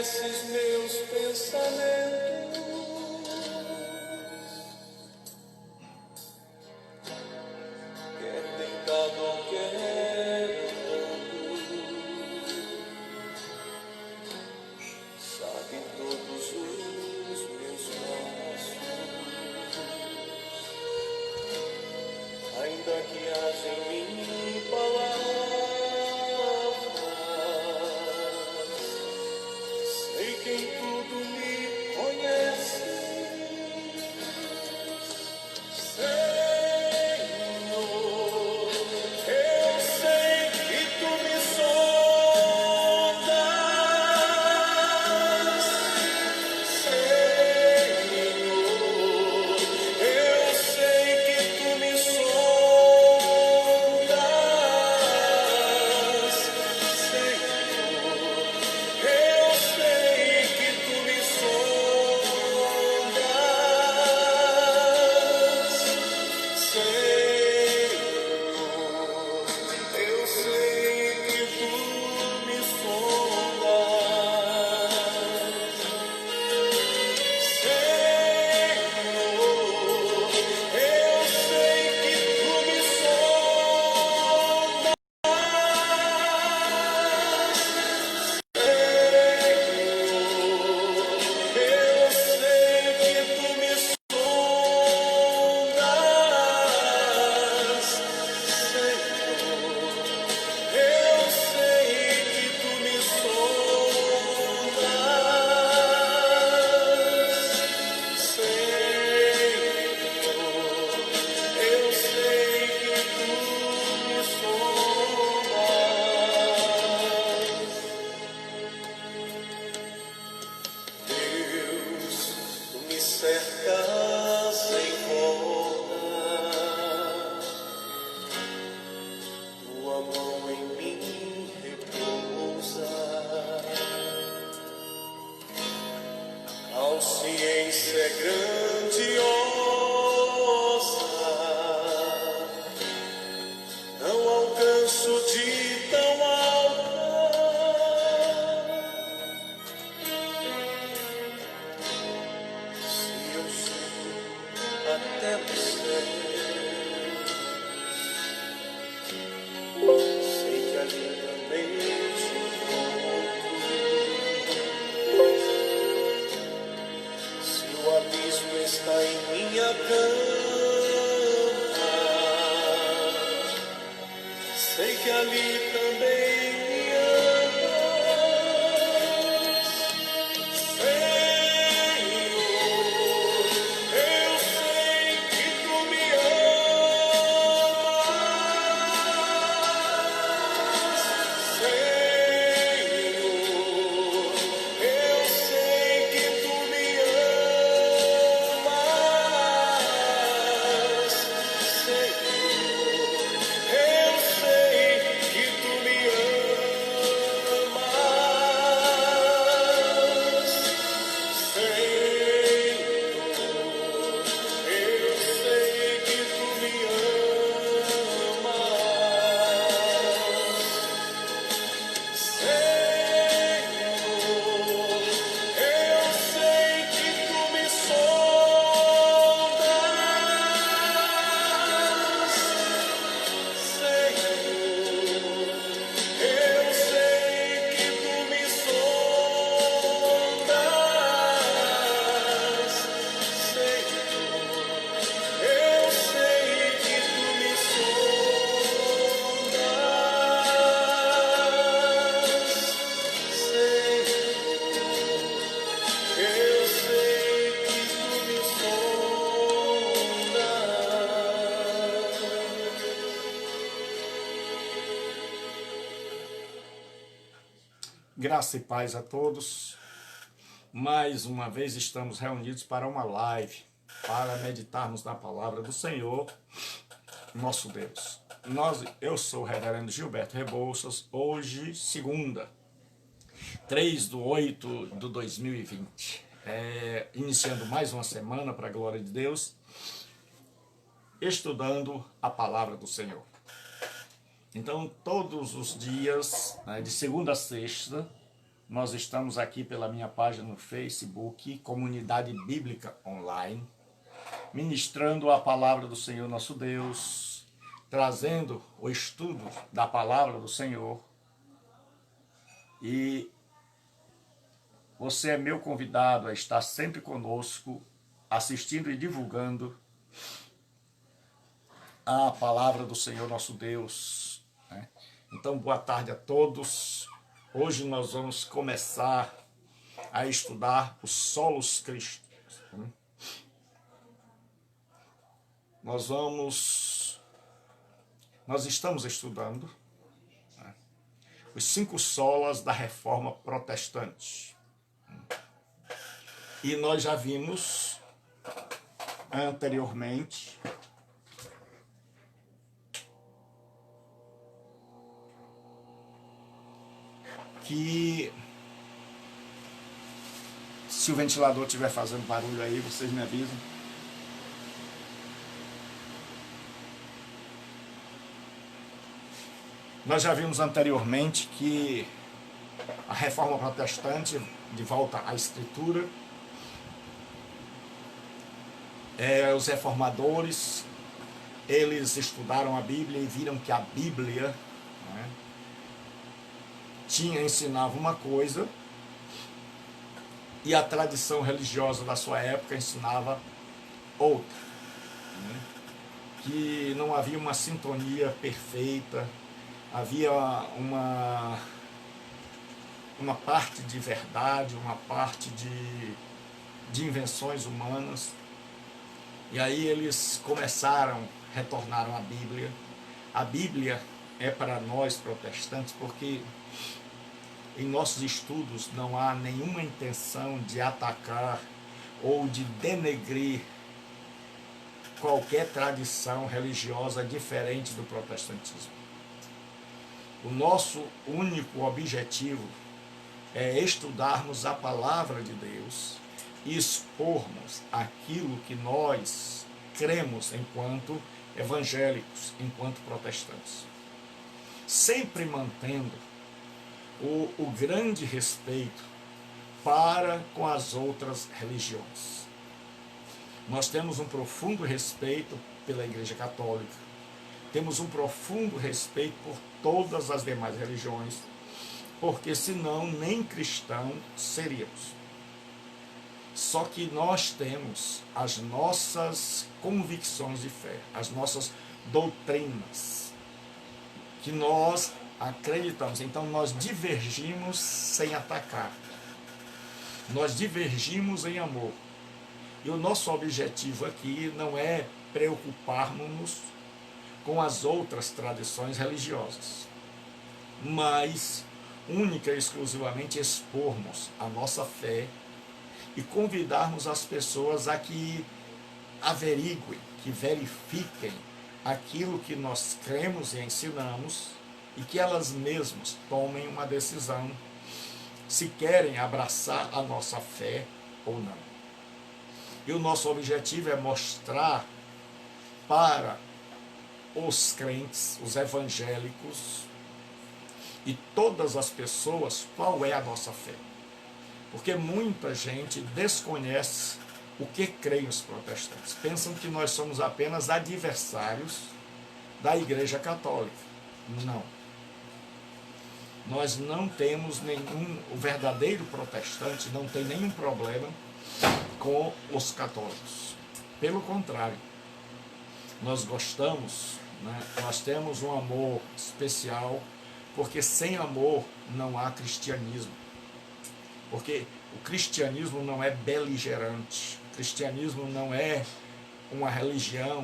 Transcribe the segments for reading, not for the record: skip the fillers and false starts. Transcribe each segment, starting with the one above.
conheces meus pensamentos, quer tentado ou quer andando, sabe todos os meus passos, ainda que haja em mim palavras, sei que em tudo me conhece, Senhor. Eu sei que tu me sondas, Senhor. Eu sei que tu me sondas, Senhor. Eu sei que tu me sondas, Senhor. Eu sei que tu me sondas, Senhor. Eu sei que tu me sondas, eu sei que tu me sondas, Senhor. Eu sei que tu me sondas, Senhor. Eu sei que tu me sondas. Deus, tu me cercas em volta, tua mão em mim repousa, consciência é grandiosa, não alcanço de tão alta. Se eu subo até o céu, sei que ali também te encontro. Se o abismo está em minha cama, sei que ali também me amas, Senhor. Eu sei que tu me amas, Senhor. Eu sei que tu me amas, Senhor. Eu sei que tu me amas, Senhor. Eu sei que tu me amas, Senhor. Eu sei que tu me sondas, Senhor. Eu sei que tu me sondas, Senhor. Eu sei que tu me sondas, Senhor. Eu sei que tu me sondas. Graça e paz a todos. Mais uma vez estamos reunidos para uma live, para meditarmos na palavra do Senhor, nosso Deus. Eu sou o reverendo Gilberto Rebouças, hoje, segunda, 3/8/2020. Iniciando mais uma semana para a glória de Deus, estudando a palavra do Senhor. Então, todos os dias, de segunda a sexta, Nós estamos aqui pela minha página no Facebook, Comunidade Bíblica Online, ministrando a palavra do Senhor nosso Deus, trazendo o estudo da palavra do Senhor. E você é meu convidado a estar sempre conosco, assistindo e divulgando a palavra do Senhor nosso Deus, né? Então, boa tarde a todos. Hoje nós vamos começar a estudar os solos crísticos. Nós estamos estudando, né, os 5 solas da Reforma Protestante. E nós já vimos anteriormente que, se o ventilador estiver fazendo barulho aí, vocês me avisam. Nós já vimos anteriormente que a Reforma Protestante, de volta à Escritura, os reformadores, eles estudaram a Bíblia e viram que a Bíblia, né, ensinava uma coisa e a tradição religiosa da sua época ensinava outra, né? Que não havia uma sintonia perfeita, havia uma parte de verdade, uma parte de invenções humanas. E aí eles retornaram à Bíblia. A Bíblia é para nós protestantes porque em nossos estudos não há nenhuma intenção de atacar ou de denegrir qualquer tradição religiosa diferente do protestantismo. O nosso único objetivo é estudarmos a palavra de Deus e expormos aquilo que nós cremos enquanto evangélicos, enquanto protestantes. Sempre mantendo o grande respeito para com as outras religiões. Nós temos um profundo respeito pela Igreja Católica, temos um profundo respeito por todas as demais religiões, porque senão nem cristão seríamos. Só que nós temos as nossas convicções de fé, as nossas doutrinas, que nós acreditamos. Então nós divergimos sem atacar, nós divergimos em amor. E o nosso objetivo aqui não é preocuparmos-nos com as outras tradições religiosas, mas única e exclusivamente expormos a nossa fé e convidarmos as pessoas a que averiguem, que verifiquem aquilo que nós cremos e ensinamos e que elas mesmas tomem uma decisão se querem abraçar a nossa fé ou não. E o nosso objetivo é mostrar para os crentes, os evangélicos e todas as pessoas qual é a nossa fé. Porque muita gente desconhece o que creem os protestantes. Pensam que nós somos apenas adversários da Igreja Católica. Não. Nós não temos o verdadeiro protestante não tem nenhum problema com os católicos. Pelo contrário, nós gostamos, né? Nós temos um amor especial, porque sem amor não há cristianismo. Porque o cristianismo não é beligerante, o cristianismo não é uma religião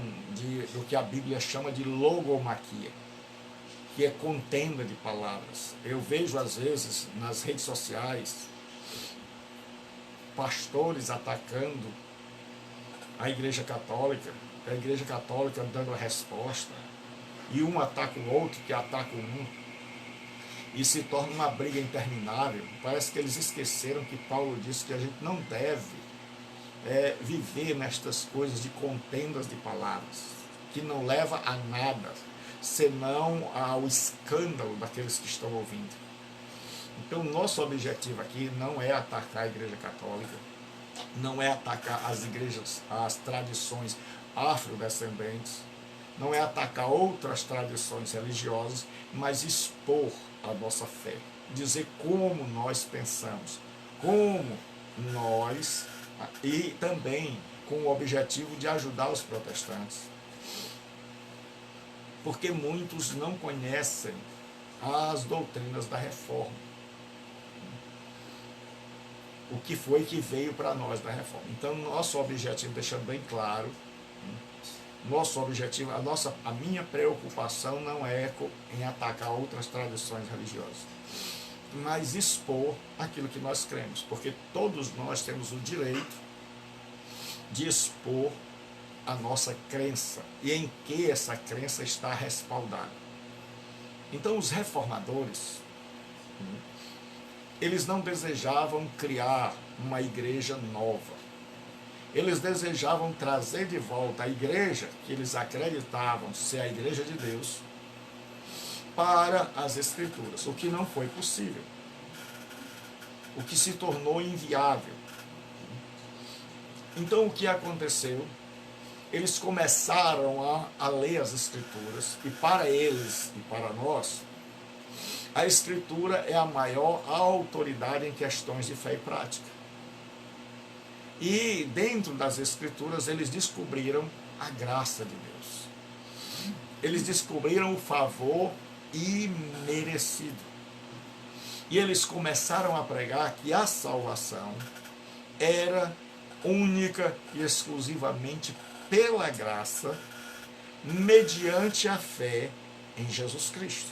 do que a Bíblia chama de logomaquia, que é contenda de palavras. Eu vejo às vezes nas redes sociais pastores atacando a Igreja Católica dando a resposta, e um ataca o outro, que ataca um, e se torna uma briga interminável. Parece que eles esqueceram que Paulo disse que a gente não deve viver nestas coisas de contendas de palavras, que não leva a nada, senão ao escândalo daqueles que estão ouvindo. Então, nosso objetivo aqui não é atacar a Igreja Católica, não é atacar as igrejas, as tradições afrodescendentes, não é atacar outras tradições religiosas, mas expor a nossa fé, dizer como nós pensamos, como nós, e também com o objetivo de ajudar os protestantes, porque muitos não conhecem as doutrinas da reforma, o que foi que veio para nós da reforma. Então, nosso objetivo, deixando bem claro, nosso objetivo, a minha preocupação não é em atacar outras tradições religiosas, mas expor aquilo que nós cremos, porque todos nós temos o direito de expor a nossa crença e em que essa crença está respaldada. Então, os reformadores, eles não desejavam criar uma igreja nova. Eles desejavam trazer de volta a igreja que eles acreditavam ser a igreja de Deus para as Escrituras, o que não foi possível, o que se tornou inviável. Então, o que aconteceu? Eles começaram a ler as Escrituras, e para eles e para nós, a Escritura é a maior autoridade em questões de fé e prática. E dentro das Escrituras eles descobriram a graça de Deus. Eles descobriram o favor imerecido. E eles começaram a pregar que a salvação era única e exclusivamente pela graça, mediante a fé em Jesus Cristo.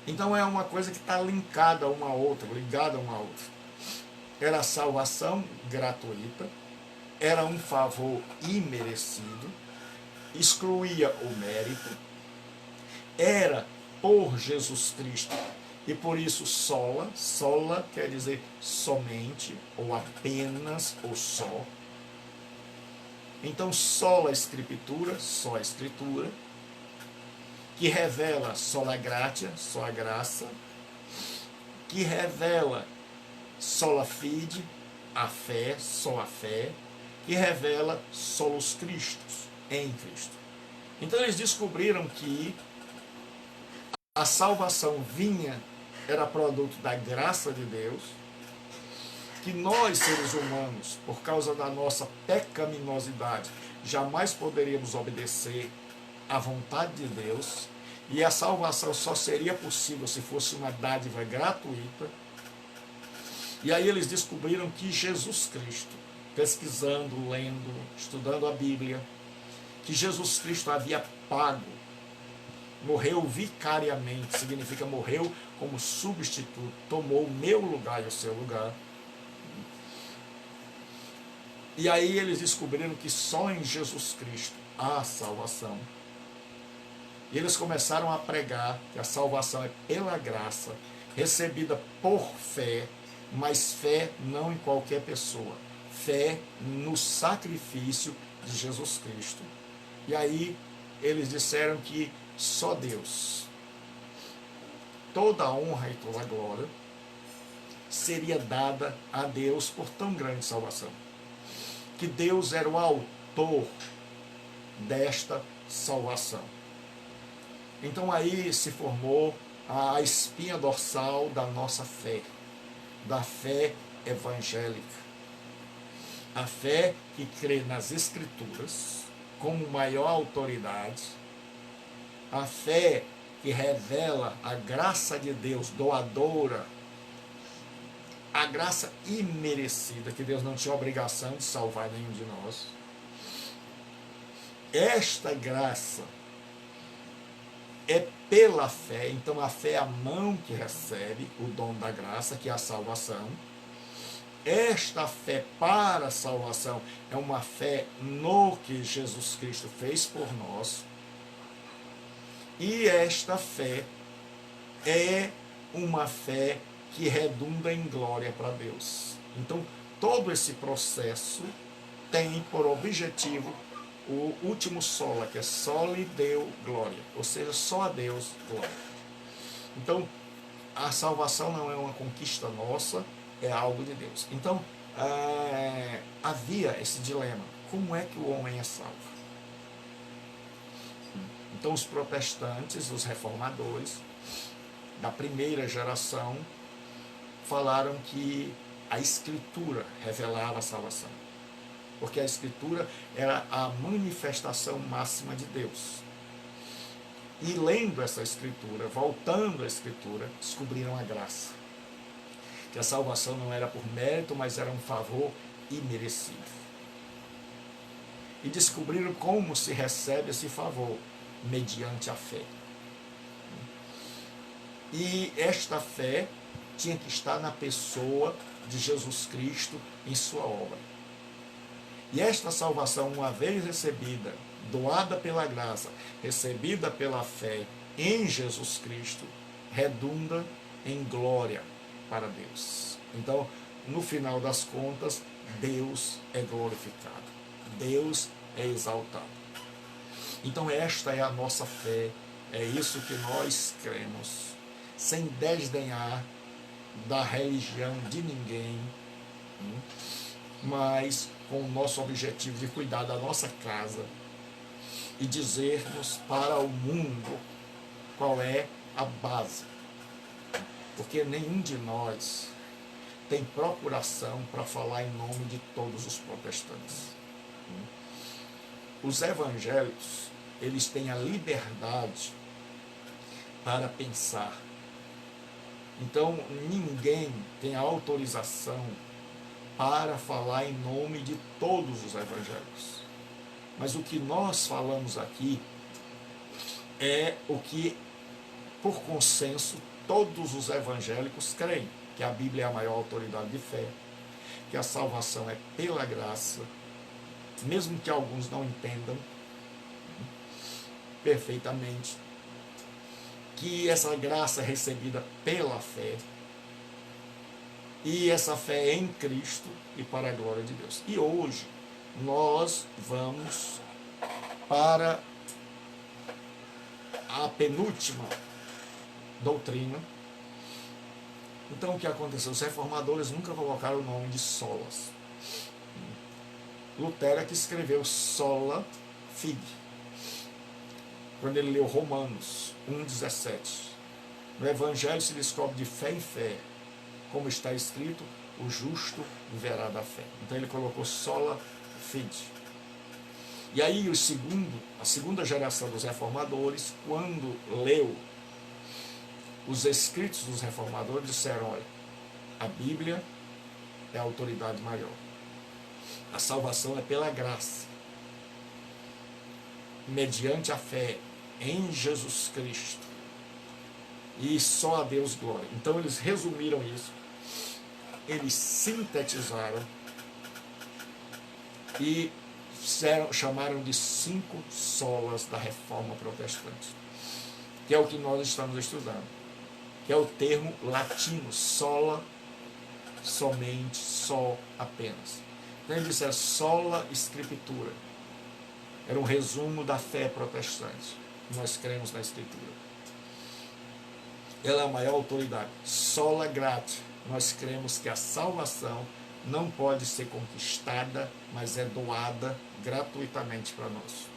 Então é uma coisa que está linkada uma a outra, ligada uma a outra. Era a salvação gratuita, era um favor imerecido, excluía o mérito, era por Jesus Cristo, e por isso sola quer dizer somente, ou apenas, ou só. Então sola Escritura, só a Escritura, que revela sola gratia, só a graça, que revela sola fide, a fé, só a fé, que revela solus Christus, em Cristo. Então eles descobriram que a salvação era produto da graça de Deus, que nós, seres humanos, por causa da nossa pecaminosidade, jamais poderíamos obedecer à vontade de Deus, e a salvação só seria possível se fosse uma dádiva gratuita. E aí eles descobriram que Jesus Cristo, pesquisando, lendo, estudando a Bíblia, que Jesus Cristo havia pago, morreu vicariamente, significa morreu como substituto, tomou o meu lugar e o seu lugar. E aí eles descobriram que só em Jesus Cristo há salvação. E eles começaram a pregar que a salvação é pela graça, recebida por fé, mas fé não em qualquer pessoa, fé no sacrifício de Jesus Cristo. E aí eles disseram que só Deus, toda a honra e toda a glória seria dada a Deus por tão grande salvação, que Deus era o autor desta salvação. Então aí se formou a espinha dorsal da nossa fé, da fé evangélica. A fé que crê nas Escrituras como maior autoridade, a fé que revela a graça de Deus doadora, a graça imerecida, que Deus não tinha obrigação de salvar nenhum de nós. Esta graça é pela fé, então a fé é a mão que recebe o dom da graça, que é a salvação. Esta fé para a salvação é uma fé no que Jesus Cristo fez por nós. E esta fé é uma fé que redunda em glória para Deus. Então, todo esse processo tem por objetivo o último sola, que é soli Deo glória, ou seja, só a Deus glória. Então, a salvação não é uma conquista nossa, é algo de Deus. Então, havia esse dilema: como é que o homem é salvo? Então, os protestantes, os reformadores da primeira geração, falaram que a Escritura revelava a salvação, porque a Escritura era a manifestação máxima de Deus. E lendo essa Escritura, voltando à Escritura, descobriram a graça, que a salvação não era por mérito, mas era um favor imerecido. E descobriram como se recebe esse favor, mediante a fé. E esta fé tinha que estar na pessoa de Jesus Cristo em sua obra. E esta salvação, uma vez recebida, doada pela graça, recebida pela fé em Jesus Cristo, redunda em glória para Deus. Então, no final das contas, Deus é glorificado, Deus é exaltado. Então, esta é a nossa fé, é isso que nós cremos, sem desdenhar da religião de ninguém, mas com o nosso objetivo de cuidar da nossa casa e dizermos para o mundo qual é a base. Porque nenhum de nós tem procuração para falar em nome de todos os protestantes. Os evangélicos, eles têm a liberdade para pensar. Então, ninguém tem autorização para falar em nome de todos os evangélicos. Mas o que nós falamos aqui é o que, por consenso, todos os evangélicos creem, que a Bíblia é a maior autoridade de fé, que a salvação é pela graça, mesmo que alguns não entendam perfeitamente, que essa graça é recebida pela fé, e essa fé é em Cristo e para a glória de Deus. E hoje nós vamos para a penúltima doutrina. Então, o que aconteceu? Os reformadores nunca colocaram o nome de solas. Lutero é que escreveu sola fide, quando ele leu Romanos 1,17. No Evangelho se descobre de fé em fé, como está escrito, o justo viverá da fé. Então ele colocou sola fide. E aí a segunda geração dos reformadores, quando leu os escritos dos reformadores, disseram: olha, a Bíblia é a autoridade maior. A salvação é pela graça, mediante a fé em Jesus Cristo. E só a Deus glória. Então eles resumiram isso, eles sintetizaram e chamaram de 5 solas da Reforma Protestante, que é o que nós estamos estudando, que é o termo latino, sola, somente, só, apenas. Então ele disse, sola scriptura. Era um resumo da fé protestante. Nós cremos na Escritura. Ela é a maior autoridade. Sola gratia. Nós cremos que a salvação não pode ser conquistada, mas é doada gratuitamente para nós.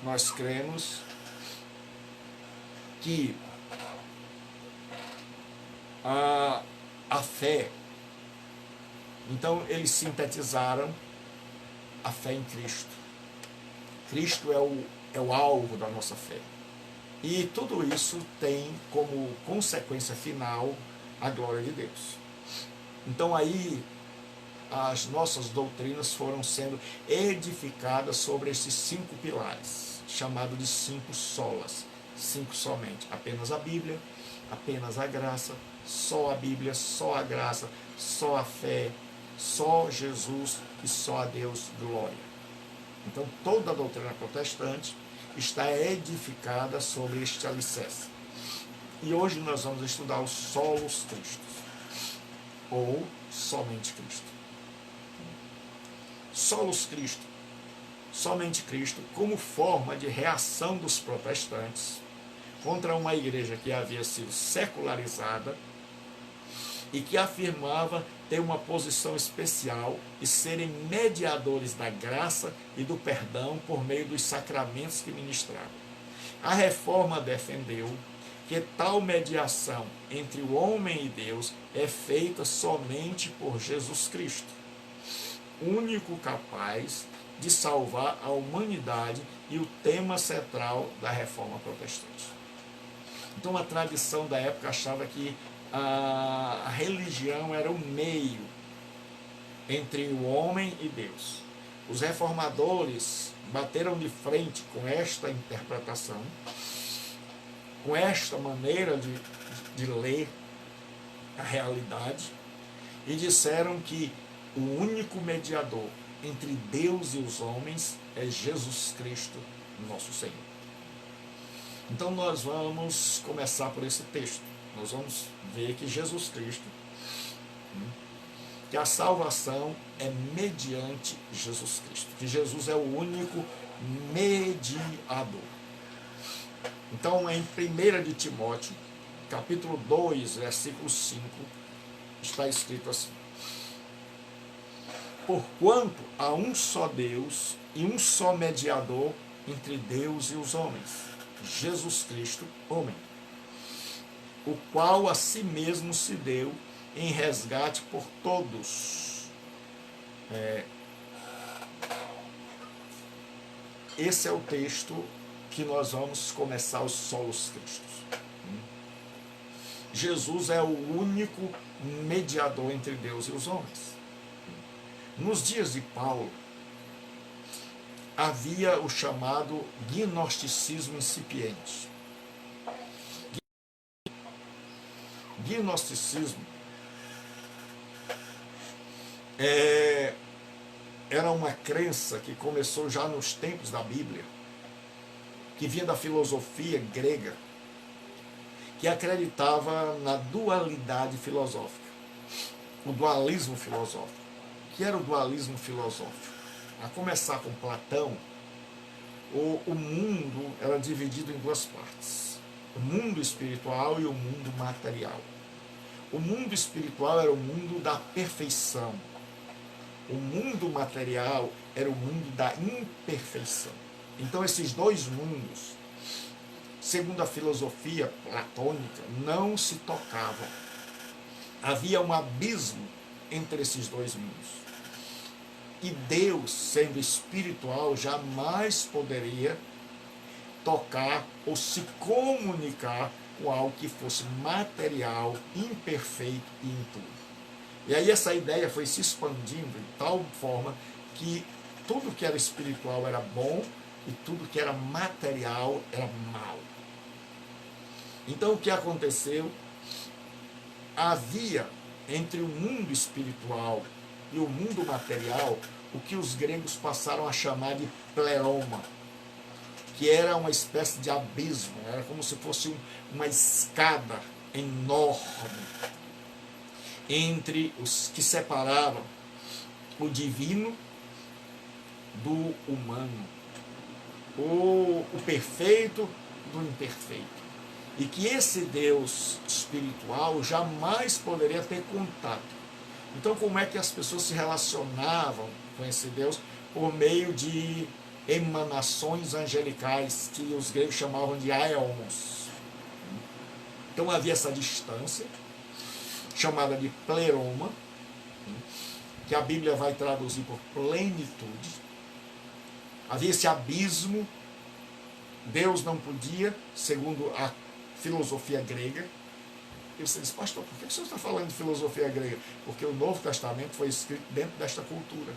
Nós cremos que a fé, então eles sintetizaram a fé em Cristo. Cristo é o alvo da nossa fé. E tudo isso tem como consequência final a glória de Deus. Então aí as nossas doutrinas foram sendo edificadas sobre esses 5 pilares, chamado de 5 solas. 5 somente. Apenas a Bíblia, apenas a graça, só a Bíblia, só a graça, só a fé, só Jesus e só a Deus glória. Então toda a doutrina protestante está edificada sobre este alicerce. E hoje nós vamos estudar os solos Cristos, ou somente Cristo. Solos Cristo, somente Cristo, como forma de reação dos protestantes contra uma igreja que havia sido secularizada e que afirmava ter uma posição especial e serem mediadores da graça e do perdão por meio dos sacramentos que ministravam. A Reforma defendeu que tal mediação entre o homem e Deus é feita somente por Jesus Cristo, único capaz de salvar a humanidade e o tema central da Reforma Protestante. Então a tradição da época achava que a religião era o meio entre o homem e Deus. Os reformadores bateram de frente com esta interpretação, com esta maneira de ler a realidade, e disseram que o único mediador entre Deus e os homens é Jesus Cristo, nosso Senhor. Então nós vamos começar por esse texto. Nós vamos ver que Jesus Cristo, que a salvação é mediante Jesus Cristo, que Jesus é o único mediador. Então, em 1 de Timóteo, capítulo 2, versículo 5, está escrito assim: porquanto há um só Deus e um só mediador entre Deus e os homens, Jesus Cristo, homem, o qual a si mesmo se deu em resgate por todos. Esse é o texto que nós vamos começar os solos cristos. Jesus é o único mediador entre Deus e os homens. Nos dias de Paulo, havia o chamado gnosticismo incipiente. Gnosticismo era uma crença que começou já nos tempos da Bíblia, que vinha da filosofia grega, que acreditava na dualidade filosófica, o dualismo filosófico. O que era o dualismo filosófico? A começar com Platão, o mundo era dividido em duas partes: o mundo espiritual e o mundo material. O mundo espiritual era o mundo da perfeição. O mundo material era o mundo da imperfeição. Então esses dois mundos, segundo a filosofia platônica, não se tocavam. Havia um abismo entre esses dois mundos. E Deus, sendo espiritual, jamais poderia tocar ou se comunicar com algo que fosse material, imperfeito e impuro. E aí essa ideia foi se expandindo de tal forma que tudo que era espiritual era bom e tudo que era material era mal. Então o que aconteceu? Havia entre o mundo espiritual e o mundo material o que os gregos passaram a chamar de pleroma, que era uma espécie de abismo, era como se fosse uma escada enorme entre os que separavam o divino do humano, o perfeito do imperfeito. E que esse Deus espiritual jamais poderia ter contato. Então, como é que as pessoas se relacionavam com esse Deus? Por meio de emanações angelicais, que os gregos chamavam de aeons. Então havia essa distância, chamada de pleroma, que a Bíblia vai traduzir por plenitude. Havia esse abismo. Deus não podia, segundo a filosofia grega. E você diz: pastor, por que você está falando de filosofia grega? Porque o Novo Testamento foi escrito dentro desta cultura.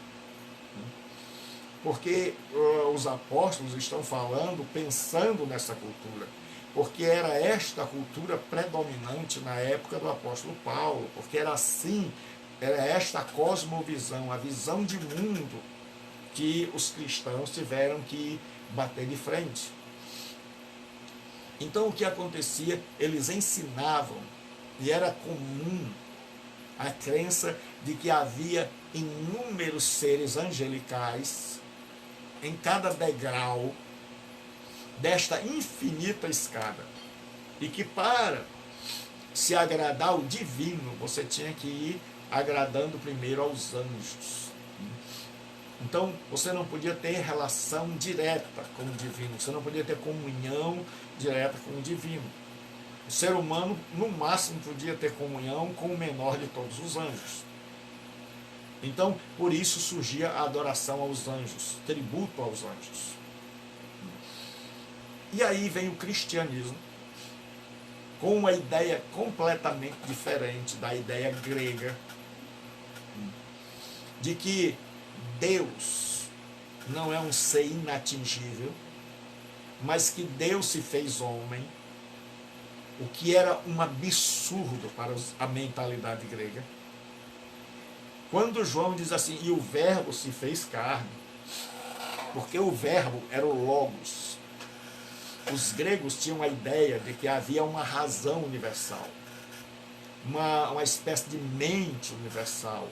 Porque os apóstolos estão falando, pensando nessa cultura. Porque era esta cultura predominante na época do apóstolo Paulo. Porque era assim, era esta cosmovisão, a visão de mundo que os cristãos tiveram que bater de frente. Então o que acontecia? Eles ensinavam, e era comum a crença de que havia inúmeros seres angelicais em cada degrau desta infinita escada. E que para se agradar ao divino, você tinha que ir agradando primeiro aos anjos. Então, você não podia ter relação direta com o divino, você não podia ter comunhão direta com o divino. O ser humano, no máximo, podia ter comunhão com o menor de todos os anjos. Então, por isso surgia a adoração aos anjos, tributo aos anjos. E aí vem o cristianismo, com uma ideia completamente diferente da ideia grega, de que Deus não é um ser inatingível, mas que Deus se fez homem, o que era um absurdo para a mentalidade grega. Quando João diz assim, e o verbo se fez carne, porque o verbo era o logos. Os gregos tinham a ideia de que havia uma razão universal, uma espécie de mente universal,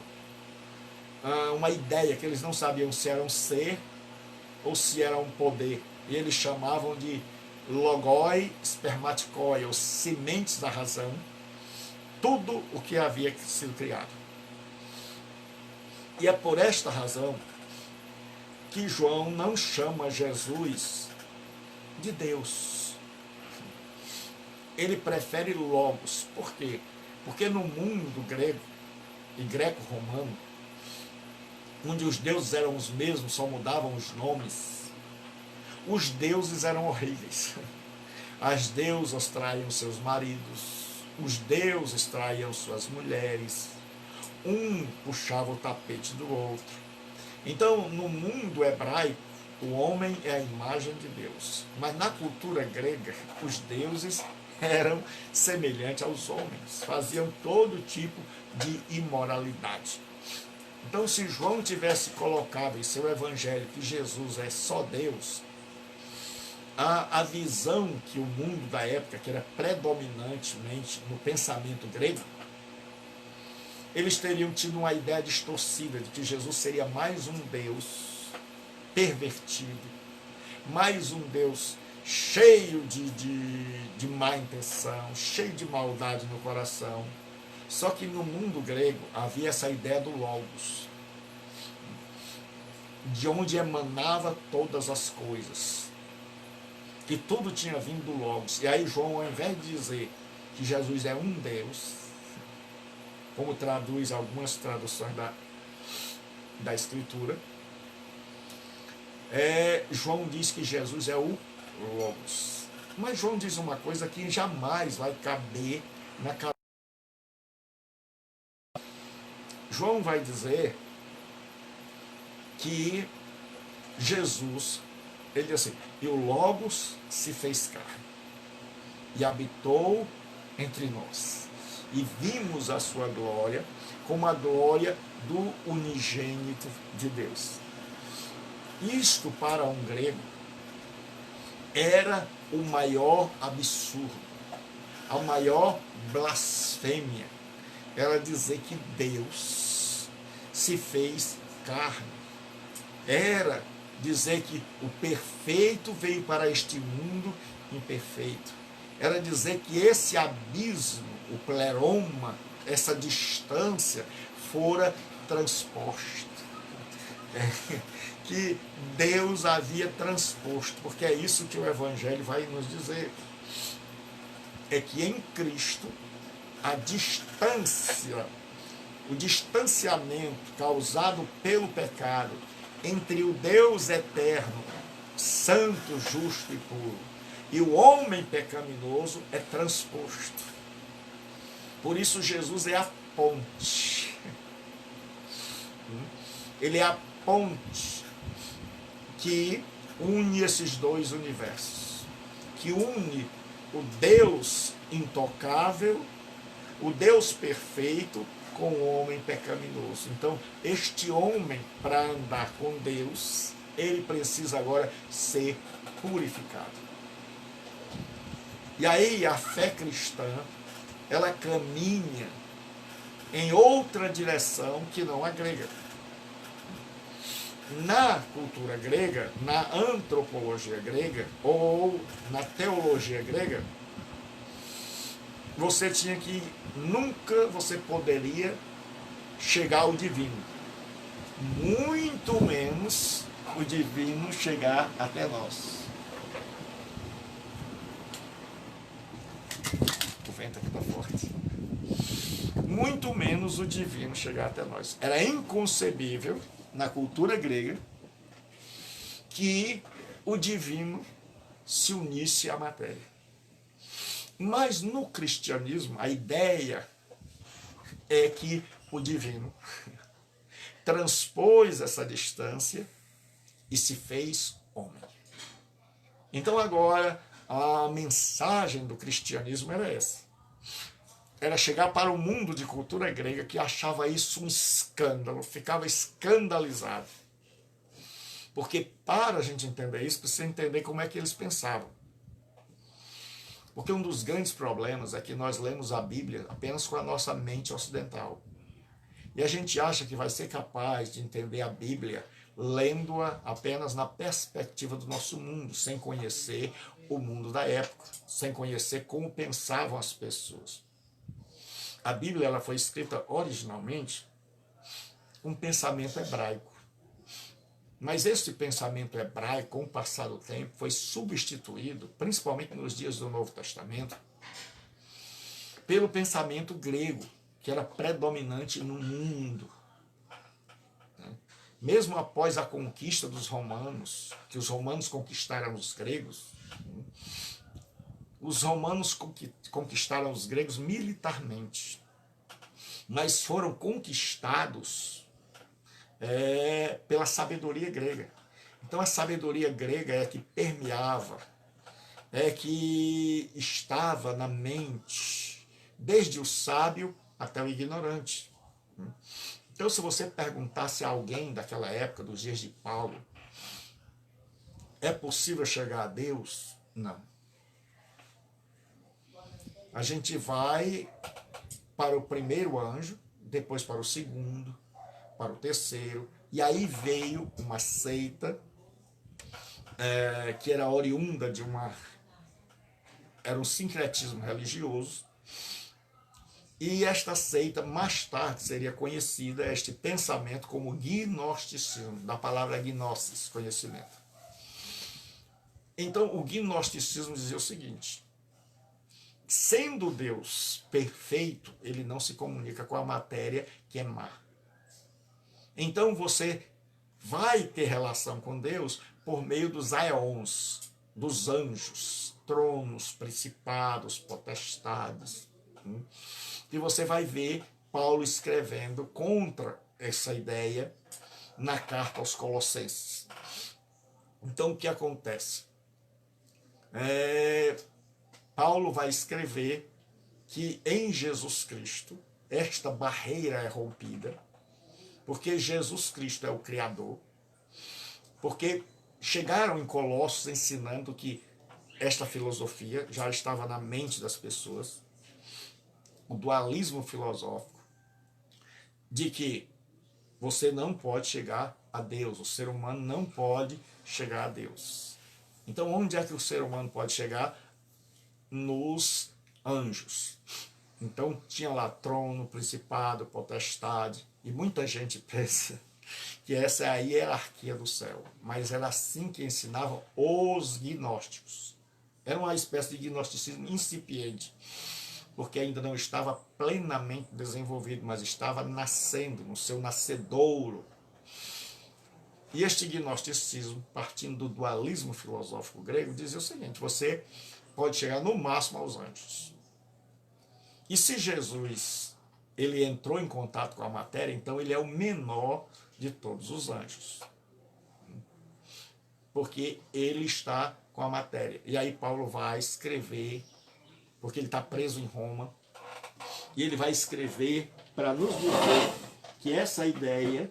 uma ideia que eles não sabiam se era um ser ou se era um poder. E eles chamavam de logoi spermatikoi, ou sementes da razão, tudo o que havia sido criado. E é por esta razão que João não chama Jesus de Deus. Ele prefere logos. Por quê? Porque no mundo grego e greco-romano, onde os deuses eram os mesmos, só mudavam os nomes, os deuses eram horríveis. As deusas traíam seus maridos, os deuses traíam suas mulheres, um puxava o tapete do outro. Então, no mundo hebraico, o homem é a imagem de Deus. Mas na cultura grega, os deuses eram semelhantes aos homens, faziam todo tipo de imoralidade. Então, se João tivesse colocado em seu evangelho que Jesus é só Deus, a visão que o mundo da época, que era predominantemente no pensamento grego, eles teriam tido uma ideia distorcida de que Jesus seria mais um Deus pervertido, mais um Deus cheio de má intenção, cheio de maldade no coração. Só que no mundo grego havia essa ideia do Logos, de onde emanava todas as coisas, que tudo tinha vindo do Logos. E aí João, ao invés de dizer que Jesus é um Deus, como traduz algumas traduções da Escritura, João diz que Jesus é o Logos. Mas João diz uma coisa que jamais vai caber na cabeça. João vai dizer que Jesus, ele diz assim, e o Logos se fez carne e habitou entre nós. E vimos a sua glória como a glória do unigênito de Deus. Isto para um grego era o maior absurdo, a maior blasfêmia. Era dizer que Deus se fez carne. Era dizer que o perfeito veio para este mundo imperfeito. Era dizer que esse abismo, o pleroma, essa distância, fora transposto. Que Deus havia transposto, porque é isso que o Evangelho vai nos dizer. É que em Cristo, a distância, o distanciamento causado pelo pecado entre o Deus eterno, santo, justo e puro, e o homem pecaminoso é transposto. Por isso Jesus é a ponte. Ele é a ponte que une esses dois universos, que une o Deus intocável, o Deus perfeito, com o homem pecaminoso. Então, este homem, para andar com Deus, ele precisa agora ser purificado. E aí a fé cristã, ela caminha em outra direção que não a grega. Na cultura grega, na antropologia grega, ou na teologia grega, você tinha que, nunca você poderia chegar ao divino, muito menos o divino chegar até nós. O vento aqui está forte. Muito menos o divino chegar até nós. Era inconcebível, na cultura grega, que o divino se unisse à matéria. Mas no cristianismo, a ideia é que o divino transpôs essa distância e se fez homem. Então agora a mensagem do cristianismo era essa. Era chegar para o mundo de cultura grega que achava isso um escândalo, ficava escandalizado. Porque para a gente entender isso, precisa entender como é que eles pensavam. Porque um dos grandes problemas é que nós lemos a Bíblia apenas com a nossa mente ocidental. E a gente acha que vai ser capaz de entender a Bíblia lendo-a apenas na perspectiva do nosso mundo, sem conhecer o mundo da época, sem conhecer como pensavam as pessoas. A Bíblia ela foi escrita originalmente com um pensamento hebraico. Mas esse pensamento hebraico, com o passar do tempo, foi substituído, principalmente nos dias do Novo Testamento, pelo pensamento grego, que era predominante no mundo. Mesmo após a conquista dos romanos, que os romanos conquistaram os gregos, os romanos conquistaram os gregos militarmente, mas foram conquistados pela sabedoria grega. Então a sabedoria grega é que permeava, é que estava na mente, desde o sábio até o ignorante. Então se você perguntasse a alguém daquela época, dos dias de Paulo, é possível chegar a Deus? Não. A gente vai para o primeiro anjo, depois para o segundo, para o terceiro, e aí veio uma seita que era oriunda de era um sincretismo religioso, e esta seita mais tarde seria conhecida, este pensamento, como gnosticismo, da palavra gnosis, conhecimento. Então o gnosticismo dizia o seguinte: sendo Deus perfeito, ele não se comunica com a matéria que é má. Então você vai ter relação com Deus por meio dos aeons, dos anjos, tronos, principados, potestades. E você vai ver Paulo escrevendo contra essa ideia na carta aos Colossenses. Então o que acontece? Paulo vai escrever que em Jesus Cristo esta barreira é rompida, porque Jesus Cristo é o Criador, porque chegaram em Colossos ensinando que esta filosofia já estava na mente das pessoas, o dualismo filosófico, de que você não pode chegar a Deus, o ser humano não pode chegar a Deus. Então onde é que o ser humano pode chegar? Nos anjos. Então tinha lá trono, principado, potestade, e muita gente pensa que essa é a hierarquia do céu, mas era assim que ensinavam os gnósticos. Era uma espécie de gnosticismo incipiente, porque ainda não estava plenamente desenvolvido, mas estava nascendo, no seu nascedouro. E este gnosticismo, partindo do dualismo filosófico grego, dizia o seguinte: você pode chegar no máximo aos anjos. E se Jesus ele entrou em contato com a matéria, então ele é o menor de todos os anjos, porque ele está com a matéria. E aí Paulo vai escrever, porque ele está preso em Roma, e ele vai escrever para nos dizer que essa ideia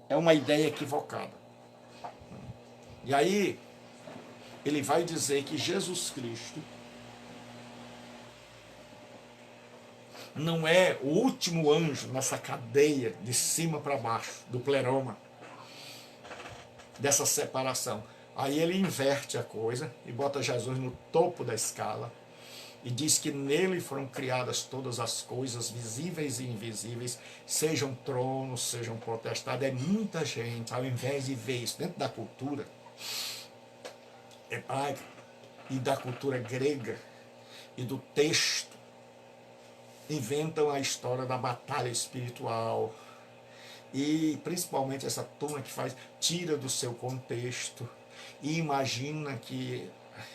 é uma ideia equivocada. E aí ele vai dizer que Jesus Cristo não é o último anjo nessa cadeia de cima para baixo, do pleroma, dessa separação, Aí ele inverte a coisa e bota Jesus no topo da escala e diz que nele foram criadas todas as coisas, visíveis e invisíveis, sejam tronos, sejam potestades. É muita gente, ao invés de ver isso dentro da cultura hebraica e da cultura grega e do texto, inventam a história da batalha espiritual. E principalmente essa turma que faz, tira do seu contexto e imagina que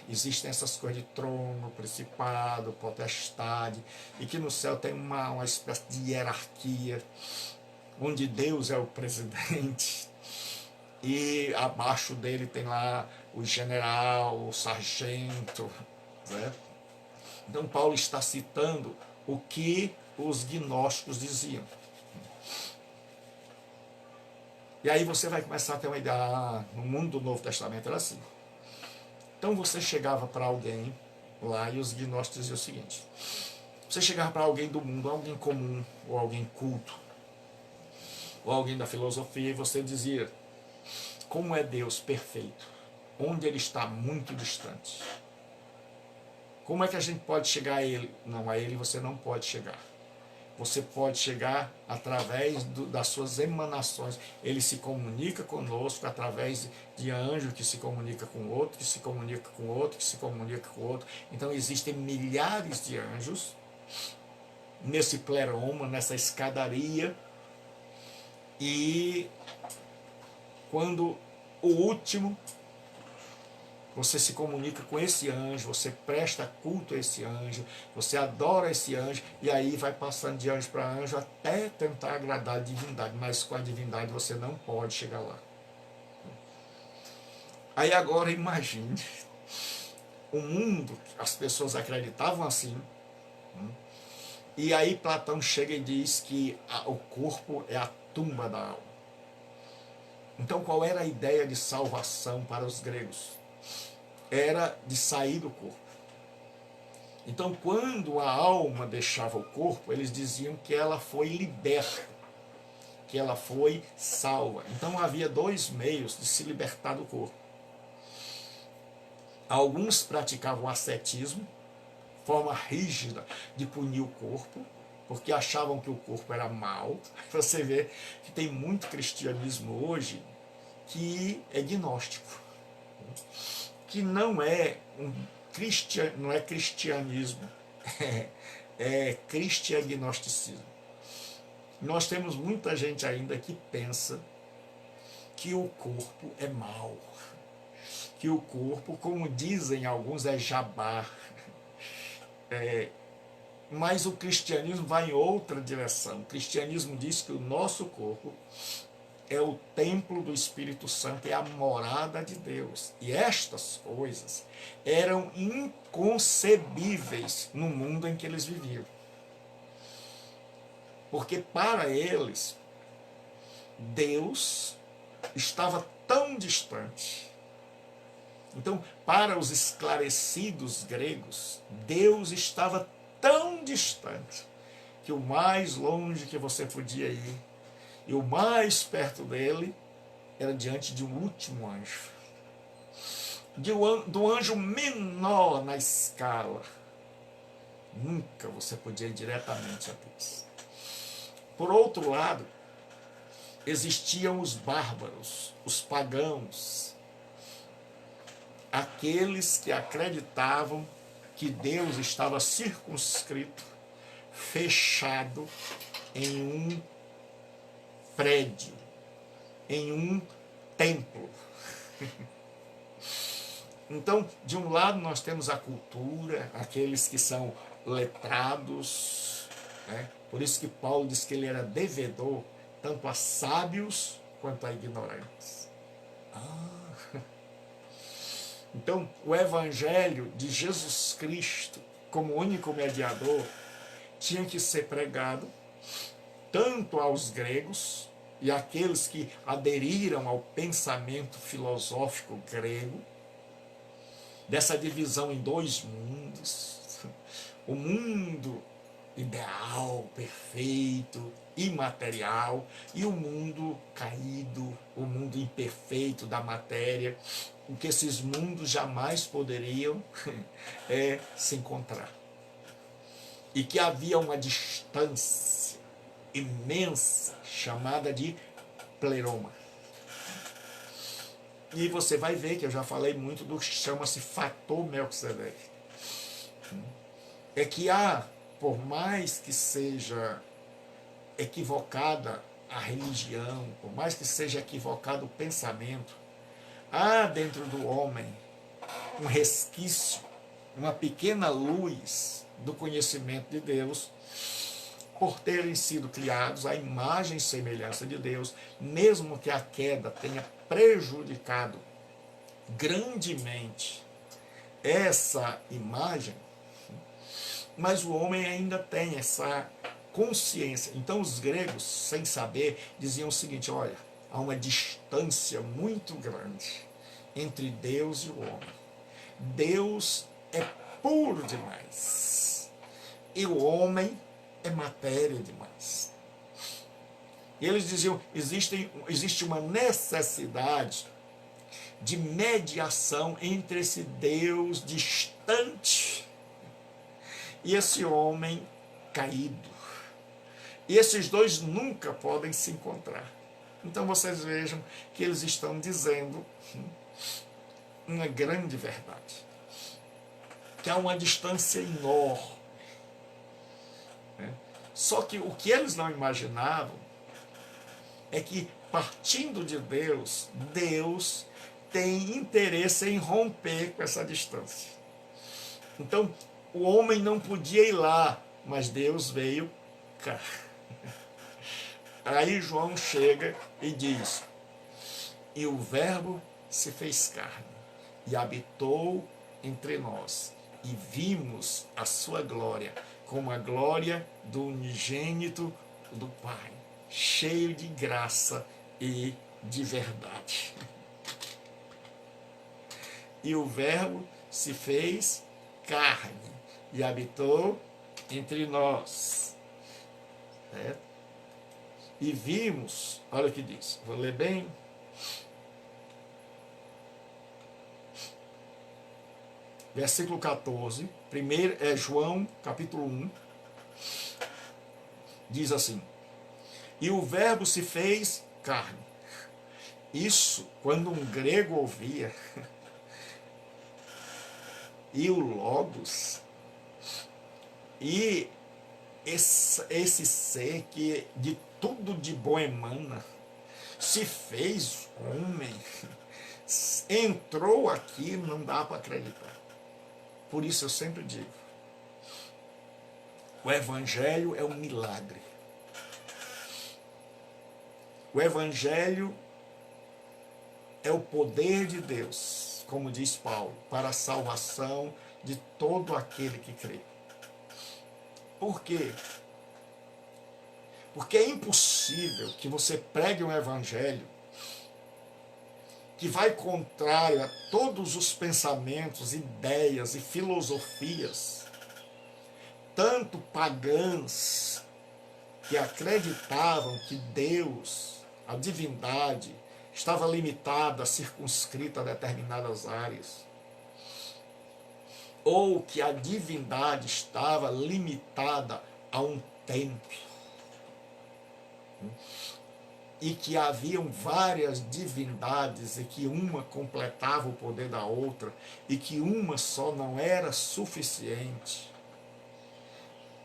existem essas coisas de trono, principado, potestade, e que no céu tem uma espécie de hierarquia, onde Deus é o presidente, e abaixo dele tem lá o general, o sargento, né? Então Paulo está citando o que os gnósticos diziam. E aí você vai começar a ter uma ideia, no mundo do Novo Testamento era assim. Então você chegava para alguém lá e os gnósticos diziam o seguinte: você chegava para alguém do mundo, alguém comum, ou alguém culto, ou alguém da filosofia, e você dizia: como é Deus perfeito? Onde ele está muito distante? Como é que a gente pode chegar a ele? Não, a ele você não pode chegar. Você pode chegar através das suas emanações. Ele se comunica conosco através de anjo que se comunica com outro, que se comunica com outro, que se comunica com outro. Então existem milhares de anjos nesse pleroma, nessa escadaria. E quando o último, você se comunica com esse anjo, você presta culto a esse anjo, você adora esse anjo, e aí vai passando de anjo para anjo até tentar agradar a divindade, mas com a divindade você não pode chegar lá. Aí agora imagine, o mundo, as pessoas acreditavam assim, e aí Platão chega e diz que o corpo é a tumba da alma. Então qual era a ideia de salvação para os gregos? Era de sair do corpo. Então, quando a alma deixava o corpo, eles diziam que ela foi liberta, que ela foi salva. Então, havia dois meios de se libertar do corpo. Alguns praticavam ascetismo, forma rígida de punir o corpo, porque achavam que o corpo era mau. Você vê que tem muito cristianismo hoje que é gnóstico, que não é não é cristianismo, é cristiagnosticismo. Nós temos muita gente ainda que pensa que o corpo é mau, que o corpo, como dizem alguns, é jabá. Mas o cristianismo vai em outra direção. O cristianismo diz que o nosso corpo é o templo do Espírito Santo, é a morada de Deus. E estas coisas eram inconcebíveis no mundo em que eles viviam. Porque para eles, Deus estava tão distante. Então, para os esclarecidos gregos, Deus estava tão distante que o mais longe que você podia ir, e o mais perto dele era diante de um último anjo. Do anjo menor na escala. Nunca você podia ir diretamente a Deus. Por outro lado, existiam os bárbaros, os pagãos, aqueles que acreditavam que Deus estava circunscrito, fechado em um prédio, em um templo. Então, de um lado nós temos a cultura, aqueles que são letrados, né? Por isso que Paulo diz que ele era devedor tanto a sábios quanto a ignorantes. Então, o evangelho de Jesus Cristo como único mediador tinha que ser pregado tanto aos gregos e àqueles que aderiram ao pensamento filosófico grego, dessa divisão em dois mundos, o mundo ideal, perfeito, imaterial, e o mundo caído, o mundo imperfeito da matéria, o que esses mundos jamais poderiam se encontrar. E que havia uma distância imensa, chamada de pleroma. E você vai ver que eu já falei muito do que chama-se fator Melquisedeque. É que há, por mais que seja equivocada a religião, por mais que seja equivocado o pensamento, há dentro do homem um resquício, uma pequena luz do conhecimento de Deus, por terem sido criados à imagem e semelhança de Deus, mesmo que a queda tenha prejudicado grandemente essa imagem, mas o homem ainda tem essa consciência. Então os gregos, sem saber, diziam o seguinte: olha, há uma distância muito grande entre Deus e o homem. Deus é puro demais e o homem é matéria demais. E eles diziam: existe uma necessidade de mediação entre esse Deus distante e esse homem caído. E esses dois nunca podem se encontrar. Então vocês vejam que eles estão dizendo uma grande verdade, que há uma distância enorme. Só que o que eles não imaginavam é que, partindo de Deus, Deus tem interesse em romper com essa distância. Então, o homem não podia ir lá, mas Deus veio cá. Aí João chega e diz: e o Verbo se fez carne e habitou entre nós, e vimos a sua glória, como a glória do unigênito do Pai, cheio de graça e de verdade. E o Verbo se fez carne e habitou entre nós. Certo? E vimos, olha o que diz, vou ler bem. Versículo 14, primeiro é João, capítulo 1, diz assim: e o Verbo se fez carne. Isso, quando um grego ouvia, e o Logos, e esse ser que de tudo de bom emana, se fez homem, entrou aqui, não dá para acreditar. Por isso eu sempre digo, o Evangelho é um milagre. O Evangelho é o poder de Deus, como diz Paulo, para a salvação de todo aquele que crê. Por quê? Porque é impossível que você pregue um Evangelho que vai contrário a todos os pensamentos, ideias e filosofias, tanto pagãs, que acreditavam que Deus, a divindade, estava limitada, circunscrita a determinadas áreas, ou que a divindade estava limitada a um templo, e que haviam várias divindades e que uma completava o poder da outra e que uma só não era suficiente,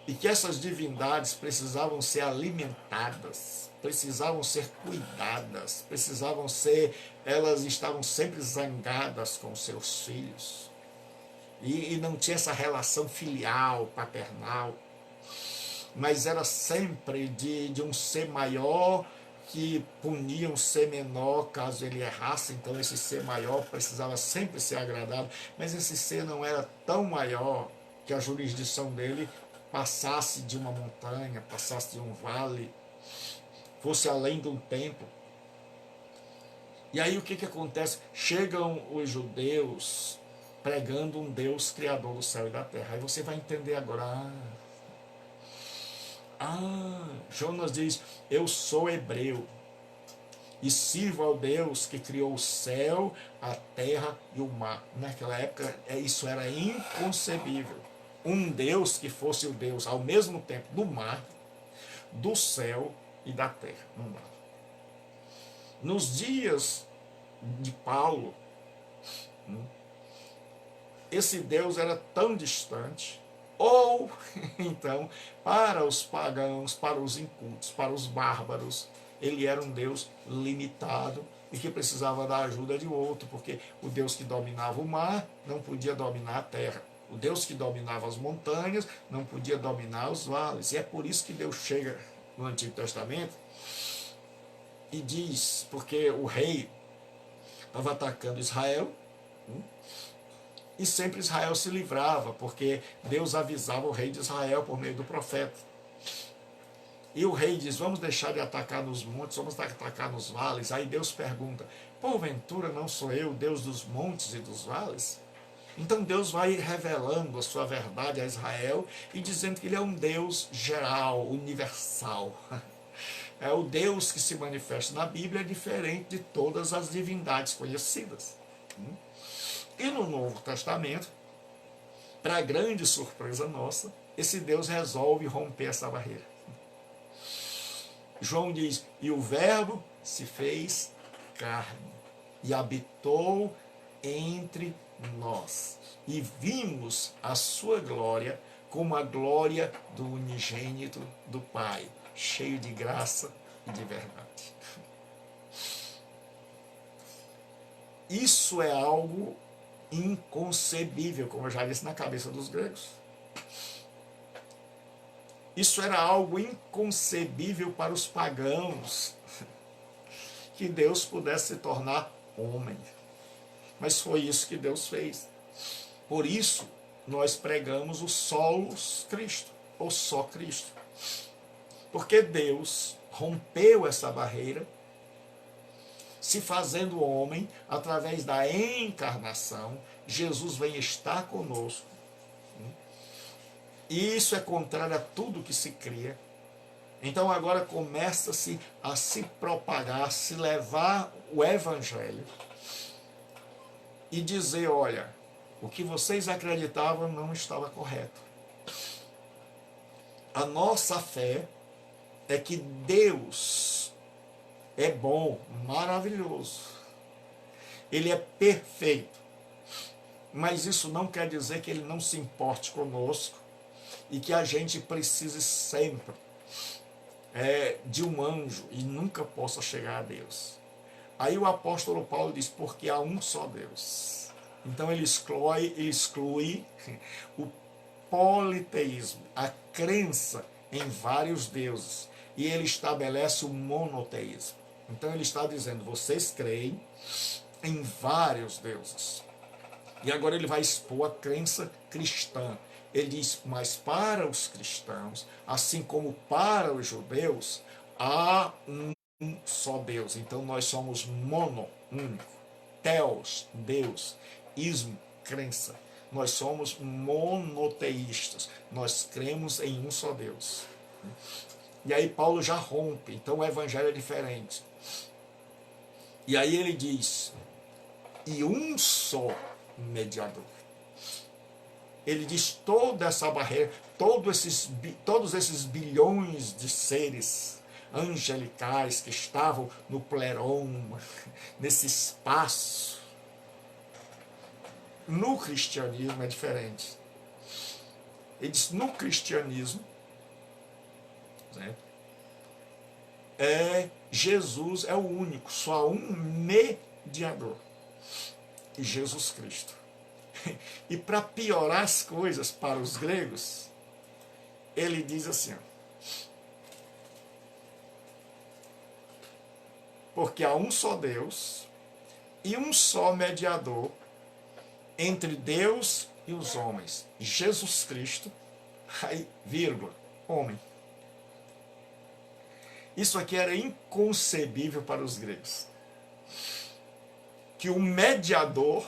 e que essas divindades precisavam ser alimentadas, precisavam ser cuidadas, elas estavam sempre zangadas com seus filhos, e não tinha essa relação filial, paternal, mas era sempre de um ser maior que punia um ser menor caso ele errasse. Então esse ser maior precisava sempre ser agradado, mas esse ser não era tão maior que a jurisdição dele passasse de uma montanha, passasse de um vale, fosse além de um templo. E aí o que acontece? Chegam os judeus pregando um Deus criador do céu e da terra. Aí você vai entender agora, Jonas diz: eu sou hebreu e sirvo ao Deus que criou o céu, a terra e o mar. Naquela época isso era inconcebível. Um Deus que fosse o Deus ao mesmo tempo do mar, do céu e da terra. Não dá. Nos dias de Paulo, esse Deus era tão distante, ou então, para os pagãos, para os incultos, para os bárbaros, ele era um Deus limitado e que precisava da ajuda de outro, porque o Deus que dominava o mar não podia dominar a terra. O Deus que dominava as montanhas não podia dominar os vales. E é por isso que Deus chega no Antigo Testamento e diz, porque o rei estava atacando Israel, e sempre Israel se livrava, porque Deus avisava o rei de Israel por meio do profeta. E o rei diz: vamos deixar de atacar nos montes, vamos atacar nos vales. Aí Deus pergunta: porventura não sou eu o Deus dos montes e dos vales? Então Deus vai revelando a sua verdade a Israel e dizendo que ele é um Deus geral, universal. É o Deus que se manifesta na Bíblia, é diferente de todas as divindades conhecidas. E no Novo Testamento, para grande surpresa nossa, esse Deus resolve romper essa barreira. João diz: e o Verbo se fez carne e habitou entre nós, e vimos a sua glória como a glória do unigênito do Pai, cheio de graça e de verdade. Isso é algo inconcebível, como eu já disse, na cabeça dos gregos. Isso era algo inconcebível para os pagãos, que Deus pudesse se tornar homem. Mas foi isso que Deus fez. Por isso, nós pregamos o solos Cristo, ou só Cristo. Porque Deus rompeu essa barreira, se fazendo homem, através da encarnação. Jesus vem estar conosco. E isso é contrário a tudo que se cria. Então agora começa-se a se propagar, se levar o evangelho e dizer: olha, o que vocês acreditavam não estava correto. A nossa fé é que Deus é bom, maravilhoso. Ele é perfeito. Mas isso não quer dizer que ele não se importe conosco e que a gente precise sempre de um anjo e nunca possa chegar a Deus. Aí o apóstolo Paulo diz: porque há um só Deus. Então ele exclui o politeísmo, a crença em vários deuses, e ele estabelece o monoteísmo. Então ele está dizendo: vocês creem em vários deuses. E agora ele vai expor a crença cristã. Ele diz: mas para os cristãos, assim como para os judeus, há um só Deus. Então nós somos mono, único. Theos, Deus. Ismo, crença. Nós somos monoteístas. Nós cremos em um só Deus. E aí Paulo já rompe. Então o evangelho é diferente. E aí ele diz: e um só mediador. Ele diz: toda essa barreira, todos esses bilhões de seres angelicais que estavam no pleroma, nesse espaço, no cristianismo é diferente. Ele diz: no cristianismo, né, Jesus é o único, só há um mediador, Jesus Cristo. E para piorar as coisas para os gregos, ele diz assim: porque há um só Deus e um só mediador entre Deus e os homens, Jesus Cristo, aí, vírgula, homem. Isso aqui era inconcebível para os gregos, que o mediador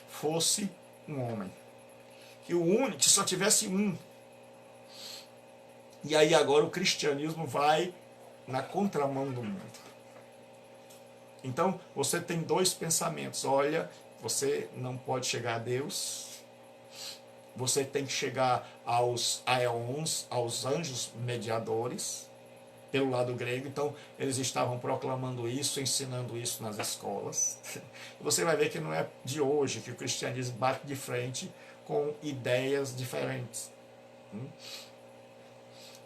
fosse um homem, que só tivesse um. E aí agora o cristianismo vai na contramão do mundo. Então você tem dois pensamentos. Olha, você não pode chegar a Deus. Você tem que chegar aos aeons, aos anjos mediadores, pelo lado grego. Então eles estavam proclamando isso, ensinando isso nas escolas. Você vai ver que não é de hoje que o cristianismo bate de frente com ideias diferentes.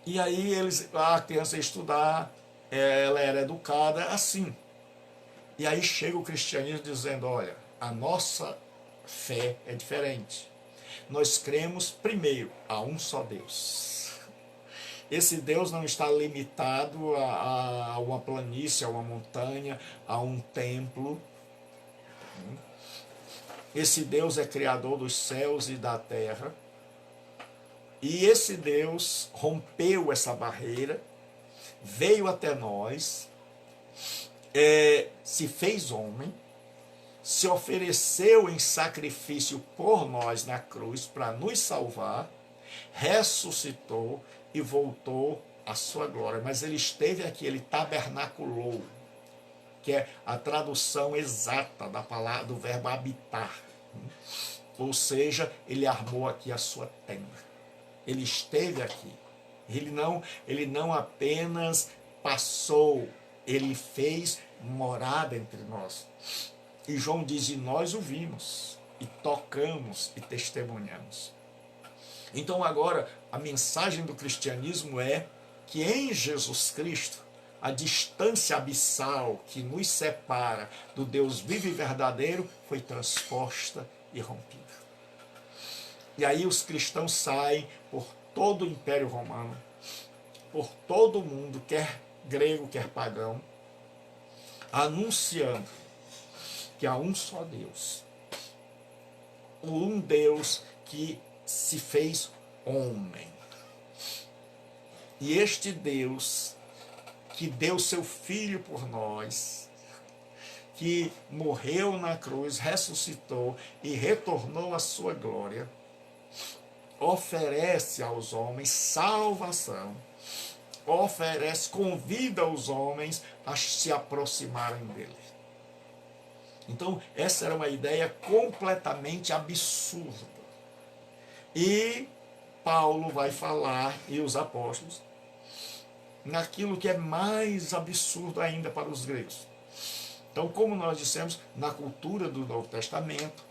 E aí a criança ia estudar, ela era educada assim. E aí chega o cristianismo dizendo, olha, a nossa fé é diferente. Nós cremos primeiro a um só Deus. Esse Deus não está limitado a uma planície, a uma montanha, a um templo. Esse Deus é criador dos céus e da terra. E esse Deus rompeu essa barreira, veio até nós, se fez homem, se ofereceu em sacrifício por nós na cruz para nos salvar, ressuscitou e voltou à sua glória. Mas ele esteve aqui, ele tabernaculou, que é a tradução exata da palavra, do verbo habitar. Ou seja, ele armou aqui a sua tenda. Ele esteve aqui. Ele não apenas passou, ele fez morada entre nós. E João diz, e nós o vimos, e tocamos, e testemunhamos. Então agora, a mensagem do cristianismo é que em Jesus Cristo, a distância abissal que nos separa do Deus vivo e verdadeiro foi transposta e rompida. E aí os cristãos saem por todo o Império Romano, por todo o mundo, quer grego, quer pagão, anunciando que há um só Deus. Um Deus que se fez homem. E este Deus que deu seu Filho por nós, que morreu na cruz, ressuscitou e retornou à sua glória, oferece aos homens salvação, convida os homens a se aproximarem dele. Então, essa era uma ideia completamente absurda. E Paulo vai falar, e os apóstolos, naquilo que é mais absurdo ainda para os gregos. Então, como nós dissemos, na cultura do Novo Testamento,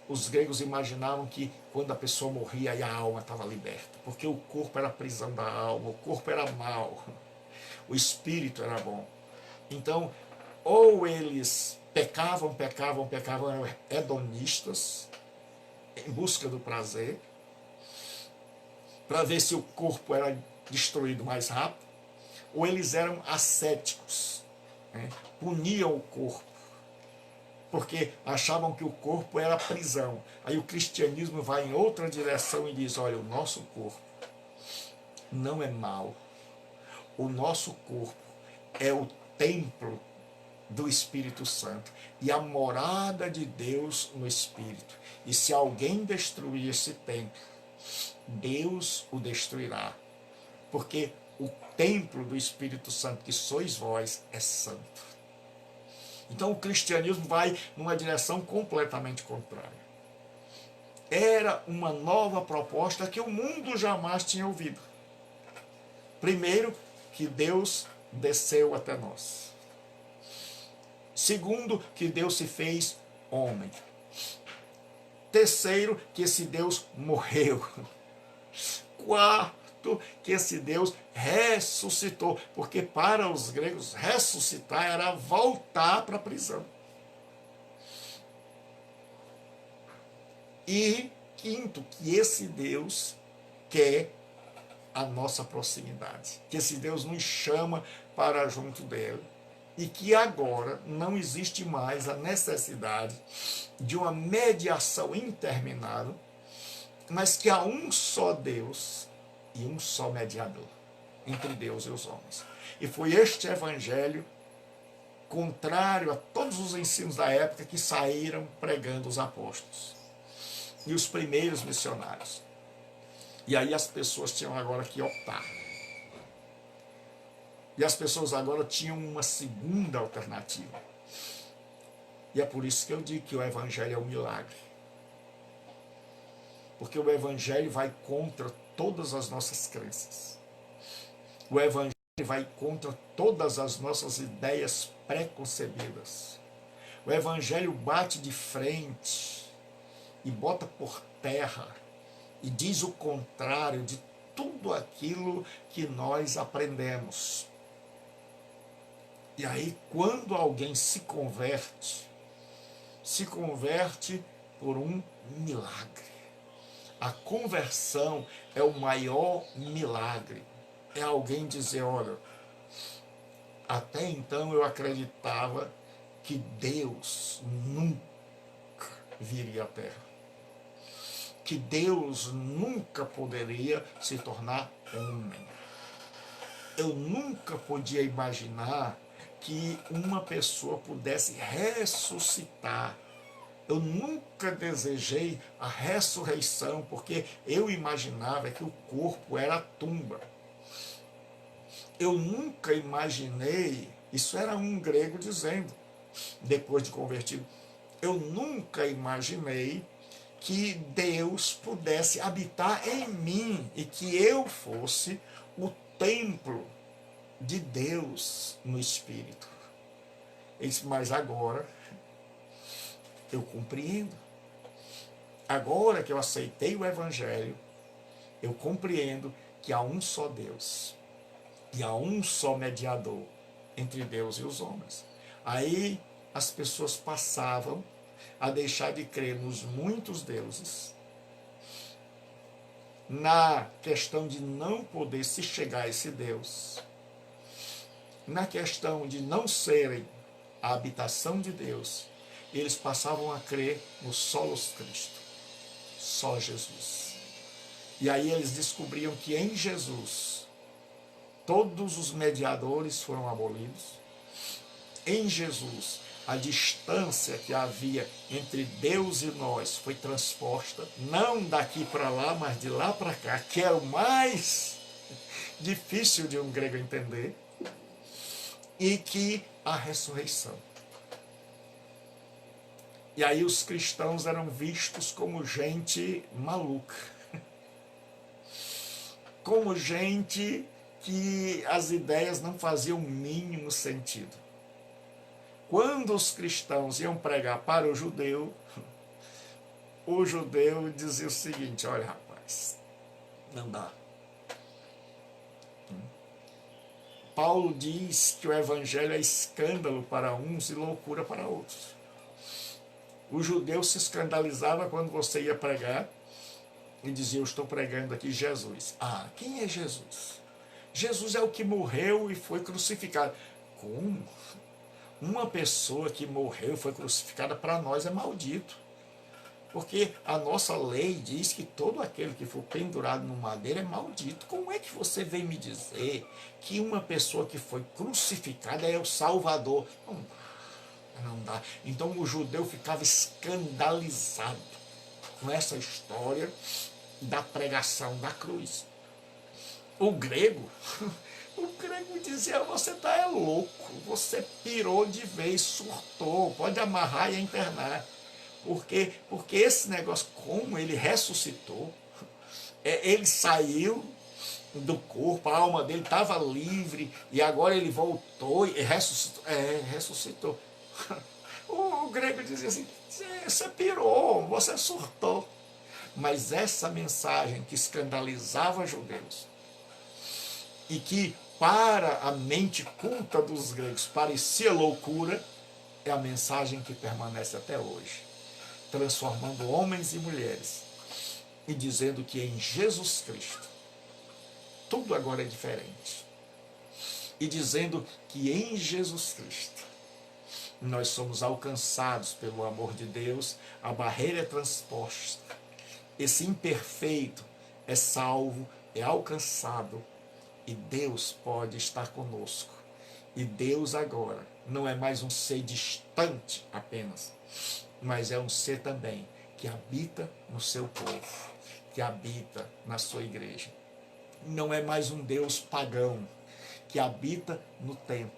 os gregos imaginavam que quando a pessoa morria, aí a alma estava liberta, porque o corpo era a prisão da alma, o corpo era mau, o espírito era bom. Então, ou eles pecavam, eram hedonistas, em busca do prazer, para ver se o corpo era destruído mais rápido, ou eles eram ascéticos, né? Puniam o corpo, porque achavam que o corpo era a prisão. Aí o cristianismo vai em outra direção e diz, olha, o nosso corpo não é mau, o nosso corpo é o templo do Espírito Santo e a morada de Deus no Espírito. E se alguém destruir esse templo, Deus o destruirá, porque o templo do Espírito Santo, que sois vós, é santo. Então o cristianismo vai numa direção completamente contrária. Era uma nova proposta que o mundo jamais tinha ouvido. Primeiro, que Deus desceu até nós. Segundo, que Deus se fez homem. Terceiro, que esse Deus morreu. Quarto, que esse Deus ressuscitou, porque para os gregos ressuscitar era voltar para a prisão. E quinto, que esse Deus quer a nossa proximidade, que esse Deus nos chama para junto dele, e que agora não existe mais a necessidade de uma mediação interminável, mas que há um só Deus e um só mediador entre Deus e os homens. E foi este evangelho, contrário a todos os ensinos da época, que saíram pregando os apóstolos e os primeiros missionários. E aí as pessoas tinham agora que optar. E as pessoas agora tinham uma segunda alternativa. E é por isso que eu digo que o Evangelho é um milagre. Porque o Evangelho vai contra todas as nossas crenças. O Evangelho vai contra todas as nossas ideias preconcebidas. O Evangelho bate de frente e bota por terra e diz o contrário de tudo aquilo que nós aprendemos. E aí, quando alguém se converte por um milagre. A conversão é o maior milagre. É alguém dizer, olha, até então eu acreditava que Deus nunca viria à Terra. Que Deus nunca poderia se tornar homem. Eu nunca podia imaginar que uma pessoa pudesse ressuscitar. Eu nunca desejei a ressurreição, porque eu imaginava que o corpo era a tumba. Eu nunca imaginei, isso era um grego dizendo, depois de convertido, eu nunca imaginei que Deus pudesse habitar em mim e que eu fosse o templo de Deus no Espírito. Ele disse, mas agora eu compreendo. Agora que eu aceitei o Evangelho, eu compreendo que há um só Deus e há um só mediador entre Deus e os homens. Aí as pessoas passavam a deixar de crer nos muitos deuses, na questão de não poder se chegar a esse Deus, na questão de não serem a habitação de Deus, eles passavam a crer no solos Cristo, só Jesus. E aí eles descobriam que em Jesus todos os mediadores foram abolidos. Em Jesus a distância que havia entre Deus e nós foi transposta, não daqui para lá, mas de lá para cá, que é o mais difícil de um grego entender, e que a ressurreição. E aí os cristãos eram vistos como gente maluca, como gente que as ideias não faziam o mínimo sentido. Quando os cristãos iam pregar para o judeu dizia o seguinte, olha rapaz, não dá. Paulo diz que o evangelho é escândalo para uns e loucura para outros. O judeu se escandalizava quando você ia pregar e dizia, eu estou pregando aqui Jesus. Ah, quem é Jesus? Jesus é o que morreu e foi crucificado. Como? Uma pessoa que morreu e foi crucificada para nós é maldito. Porque a nossa lei diz que todo aquele que for pendurado no madeiro é maldito. Como é que você vem me dizer que uma pessoa que foi crucificada é o Salvador? Não dá. Então o judeu ficava escandalizado com essa história da pregação da cruz. O grego dizia, você está louco, você pirou de vez, surtou, pode amarrar e internar. Porque esse negócio, como ele ressuscitou, ele saiu do corpo, a alma dele estava livre, e agora ele voltou e ressuscitou. Ressuscitou. O grego dizia assim, você pirou, você surtou. Mas essa mensagem que escandalizava os judeus, e que para a mente culta dos gregos parecia loucura, é a mensagem que permanece até hoje, transformando homens e mulheres e dizendo que em Jesus Cristo tudo agora é diferente, e dizendo que em Jesus Cristo nós somos alcançados pelo amor de Deus, a barreira é transposta, esse imperfeito é salvo, é alcançado, e Deus pode estar conosco. E Deus agora não é mais um ser distante apenas, mas é um ser também que habita no seu povo, que habita na sua igreja. Não é mais um Deus pagão, que habita no templo.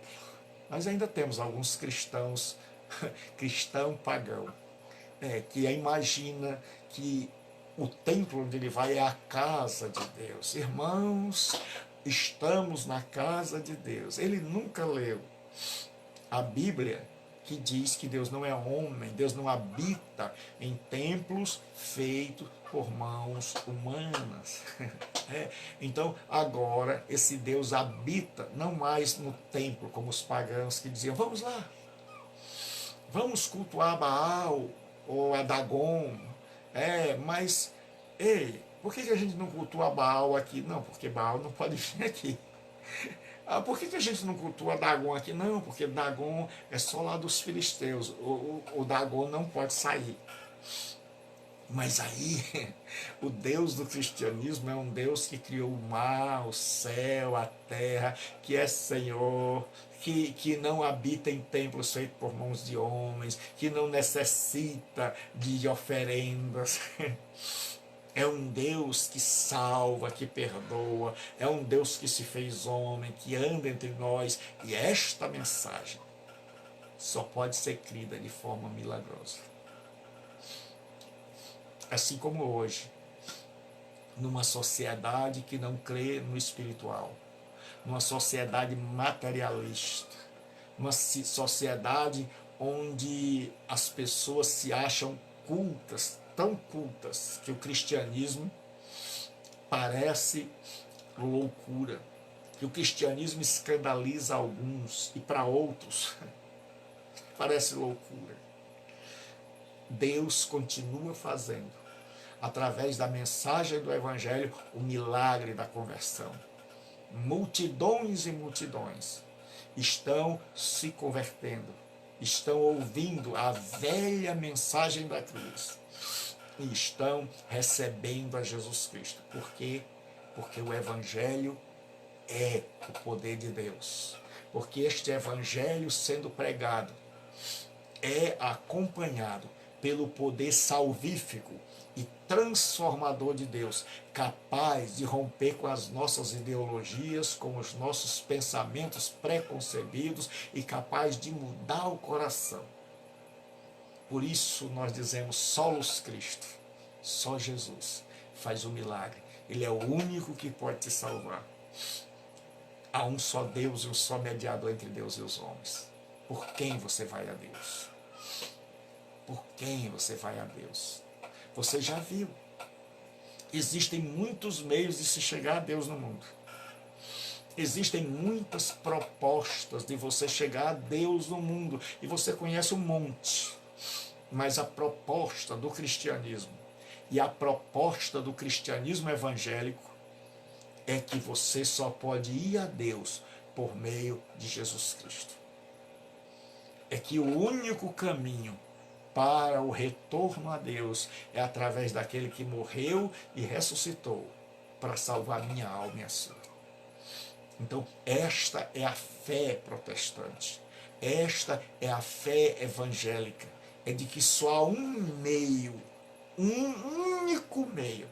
Nós ainda temos alguns cristãos, cristão pagão, que imagina que o templo onde ele vai é a casa de Deus. Irmãos, estamos na casa de Deus. Ele nunca leu a Bíblia, que diz que Deus não é homem, Deus não habita em templos feitos por mãos humanas. Então, agora, esse Deus habita não mais no templo, como os pagãos que diziam, vamos lá, vamos cultuar Baal ou a Dagon, mas, ei, por que a gente não cultua Baal aqui? Não, porque Baal não pode vir aqui. Por que a gente não cultua Dagon aqui? Não, porque Dagon é só lá dos filisteus. O Dagon não pode sair. Mas aí, o Deus do cristianismo é um Deus que criou o mar, o céu, a terra, que é Senhor, que não habita em templos feitos por mãos de homens, que não necessita de oferendas. É um Deus que salva, que perdoa, é um Deus que se fez homem, que anda entre nós. E esta mensagem só pode ser crida de forma milagrosa. Assim como hoje, numa sociedade que não crê no espiritual, numa sociedade materialista, numa sociedade onde as pessoas se acham cultas, tão cultas, que o cristianismo parece loucura, que o cristianismo escandaliza alguns e para outros parece loucura. Deus continua fazendo, através da mensagem do Evangelho, o milagre da conversão. Multidões e multidões estão se convertendo, estão ouvindo a velha mensagem da cruz e estão recebendo a Jesus Cristo. Por quê? Porque o Evangelho é o poder de Deus. Porque este Evangelho sendo pregado é acompanhado pelo poder salvífico e transformador de Deus, capaz de romper com as nossas ideologias, com os nossos pensamentos preconcebidos e capaz de mudar o coração. Por isso nós dizemos solos Cristo, só Jesus faz o milagre. Ele é o único que pode te salvar. Há um só Deus e um só mediador entre Deus e os homens. Por quem você vai a Deus? Por quem você vai a Deus? Você já viu. Existem muitos meios de se chegar a Deus no mundo. Existem muitas propostas de você chegar a Deus no mundo. E você conhece um monte. Mas a proposta do cristianismo e a proposta do cristianismo evangélico é que você só pode ir a Deus por meio de Jesus Cristo. É que o único caminho para o retorno a Deus é através daquele que morreu e ressuscitou para salvar minha alma e a sua. Então, esta é a fé protestante. Esta é a fé evangélica. É de que só há um meio, um único meio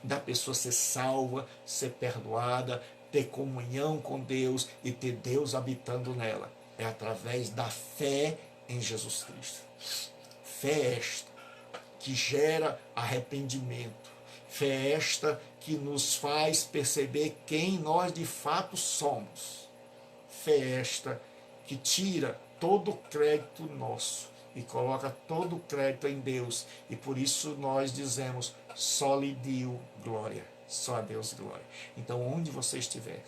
da pessoa ser salva, ser perdoada, ter comunhão com Deus e ter Deus habitando nela. É através da fé em Jesus Cristo. Fé esta que gera arrependimento. Fé esta que nos faz perceber quem nós de fato somos. Fé esta que tira todo o crédito nosso e coloca todo o crédito em Deus. E por isso nós dizemos, só lhe deu glória, só a Deus glória. Então onde você estiver,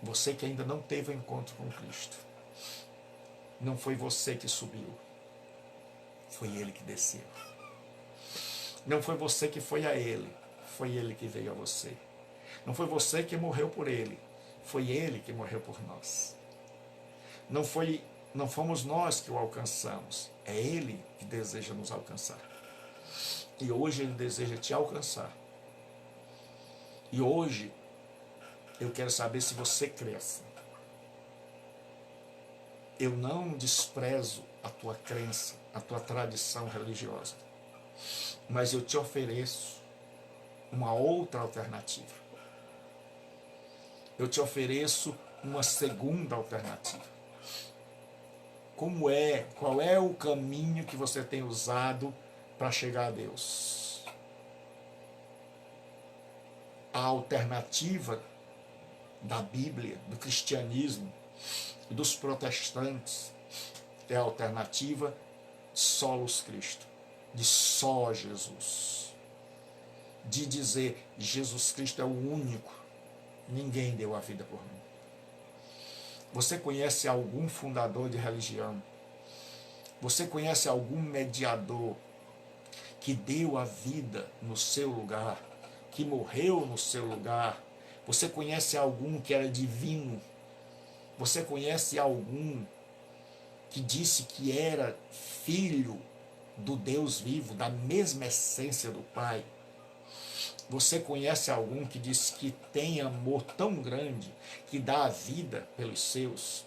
você que ainda não teve um encontro com Cristo, não foi você que subiu, foi Ele que desceu. Não foi você que foi a Ele, foi Ele que veio a você. Não foi você que morreu por Ele, foi Ele que morreu por nós. Não fomos nós que o alcançamos, é Ele que deseja nos alcançar. E hoje Ele deseja te alcançar. E hoje eu quero saber se você crê assim. Eu não desprezo a tua crença, a tua tradição religiosa, mas eu te ofereço uma outra alternativa. eu te ofereço uma segunda alternativa. Qual é o caminho que você tem usado para chegar a Deus? A alternativa da Bíblia, do cristianismo, dos protestantes, é a alternativa de solos Cristo, de só Jesus. De dizer, Jesus Cristo é o único, ninguém deu a vida por mim. Você conhece algum fundador de religião? Você conhece algum mediador que deu a vida no seu lugar, que morreu no seu lugar? Você conhece algum que era divino? Você conhece algum que disse que era filho do Deus vivo, da mesma essência do Pai? Você conhece algum que diz que tem amor tão grande que dá a vida pelos seus?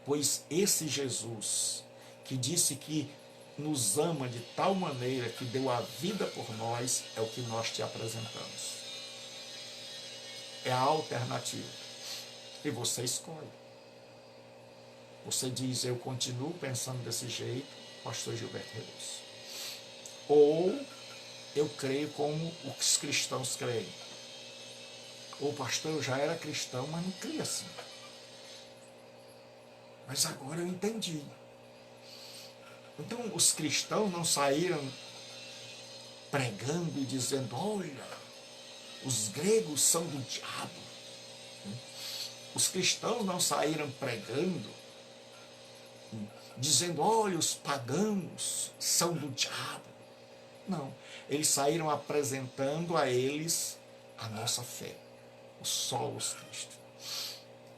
Pois esse Jesus, que disse que nos ama de tal maneira que deu a vida por nós, é o que nós te apresentamos. É a alternativa. E você escolhe. Você diz, eu continuo pensando desse jeito, pastor Gilberto Rebouças. Ou eu creio como os cristãos creem. Ou pastor, eu já era cristão, mas não cria assim. Mas agora eu entendi. Então os cristãos não saíram pregando e dizendo, olha, os gregos são do diabo. Os cristãos não saíram pregando, dizendo, olha, os pagãos são do diabo. Não, eles saíram apresentando a eles a nossa fé, o solos Cristo.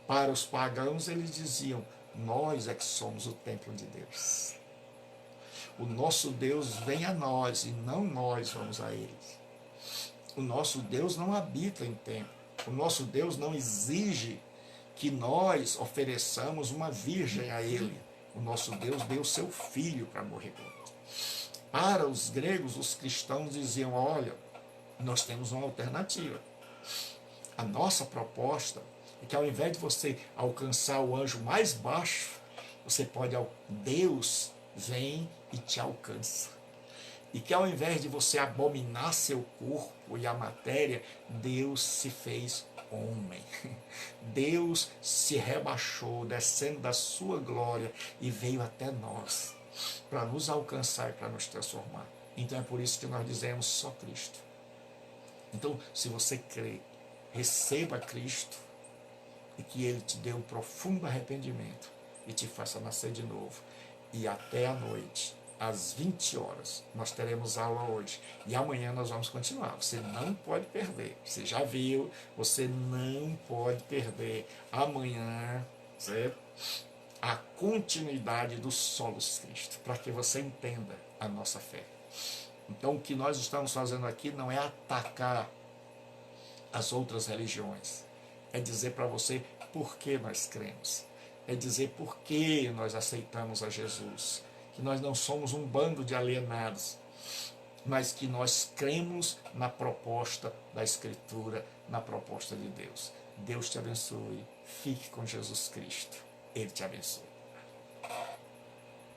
Para os pagãos eles diziam, nós é que somos o templo de Deus. O nosso Deus vem a nós e não nós vamos a eles. O nosso Deus não habita em templo. O nosso Deus não exige que nós ofereçamos uma virgem a ele. O nosso Deus deu seu filho para morrer por nós. Para os gregos, os cristãos diziam, olha, nós temos uma alternativa. A nossa proposta é que ao invés de você alcançar o anjo mais baixo, você pode, Deus vem e te alcança. E que ao invés de você abominar seu corpo e a matéria, Deus se fez homem. Deus se rebaixou, descendo da sua glória e veio até nós, para nos alcançar e para nos transformar. Então é por isso que nós dizemos só Cristo. Então, se você crê, receba Cristo e que Ele te dê um profundo arrependimento e te faça nascer de novo. E até a noite, às 20 horas, nós teremos aula hoje. E amanhã nós vamos continuar. Você não pode perder. Você já viu, você não pode perder. Amanhã, certo? A continuidade do solos Cristo, para que você entenda a nossa fé. Então, o que nós estamos fazendo aqui não é atacar as outras religiões. É dizer para você por que nós cremos. É dizer por que nós aceitamos a Jesus. Que nós não somos um bando de alienados, mas que nós cremos na proposta da Escritura, na proposta de Deus. Deus te abençoe. Fique com Jesus Cristo. Ele te abençoe.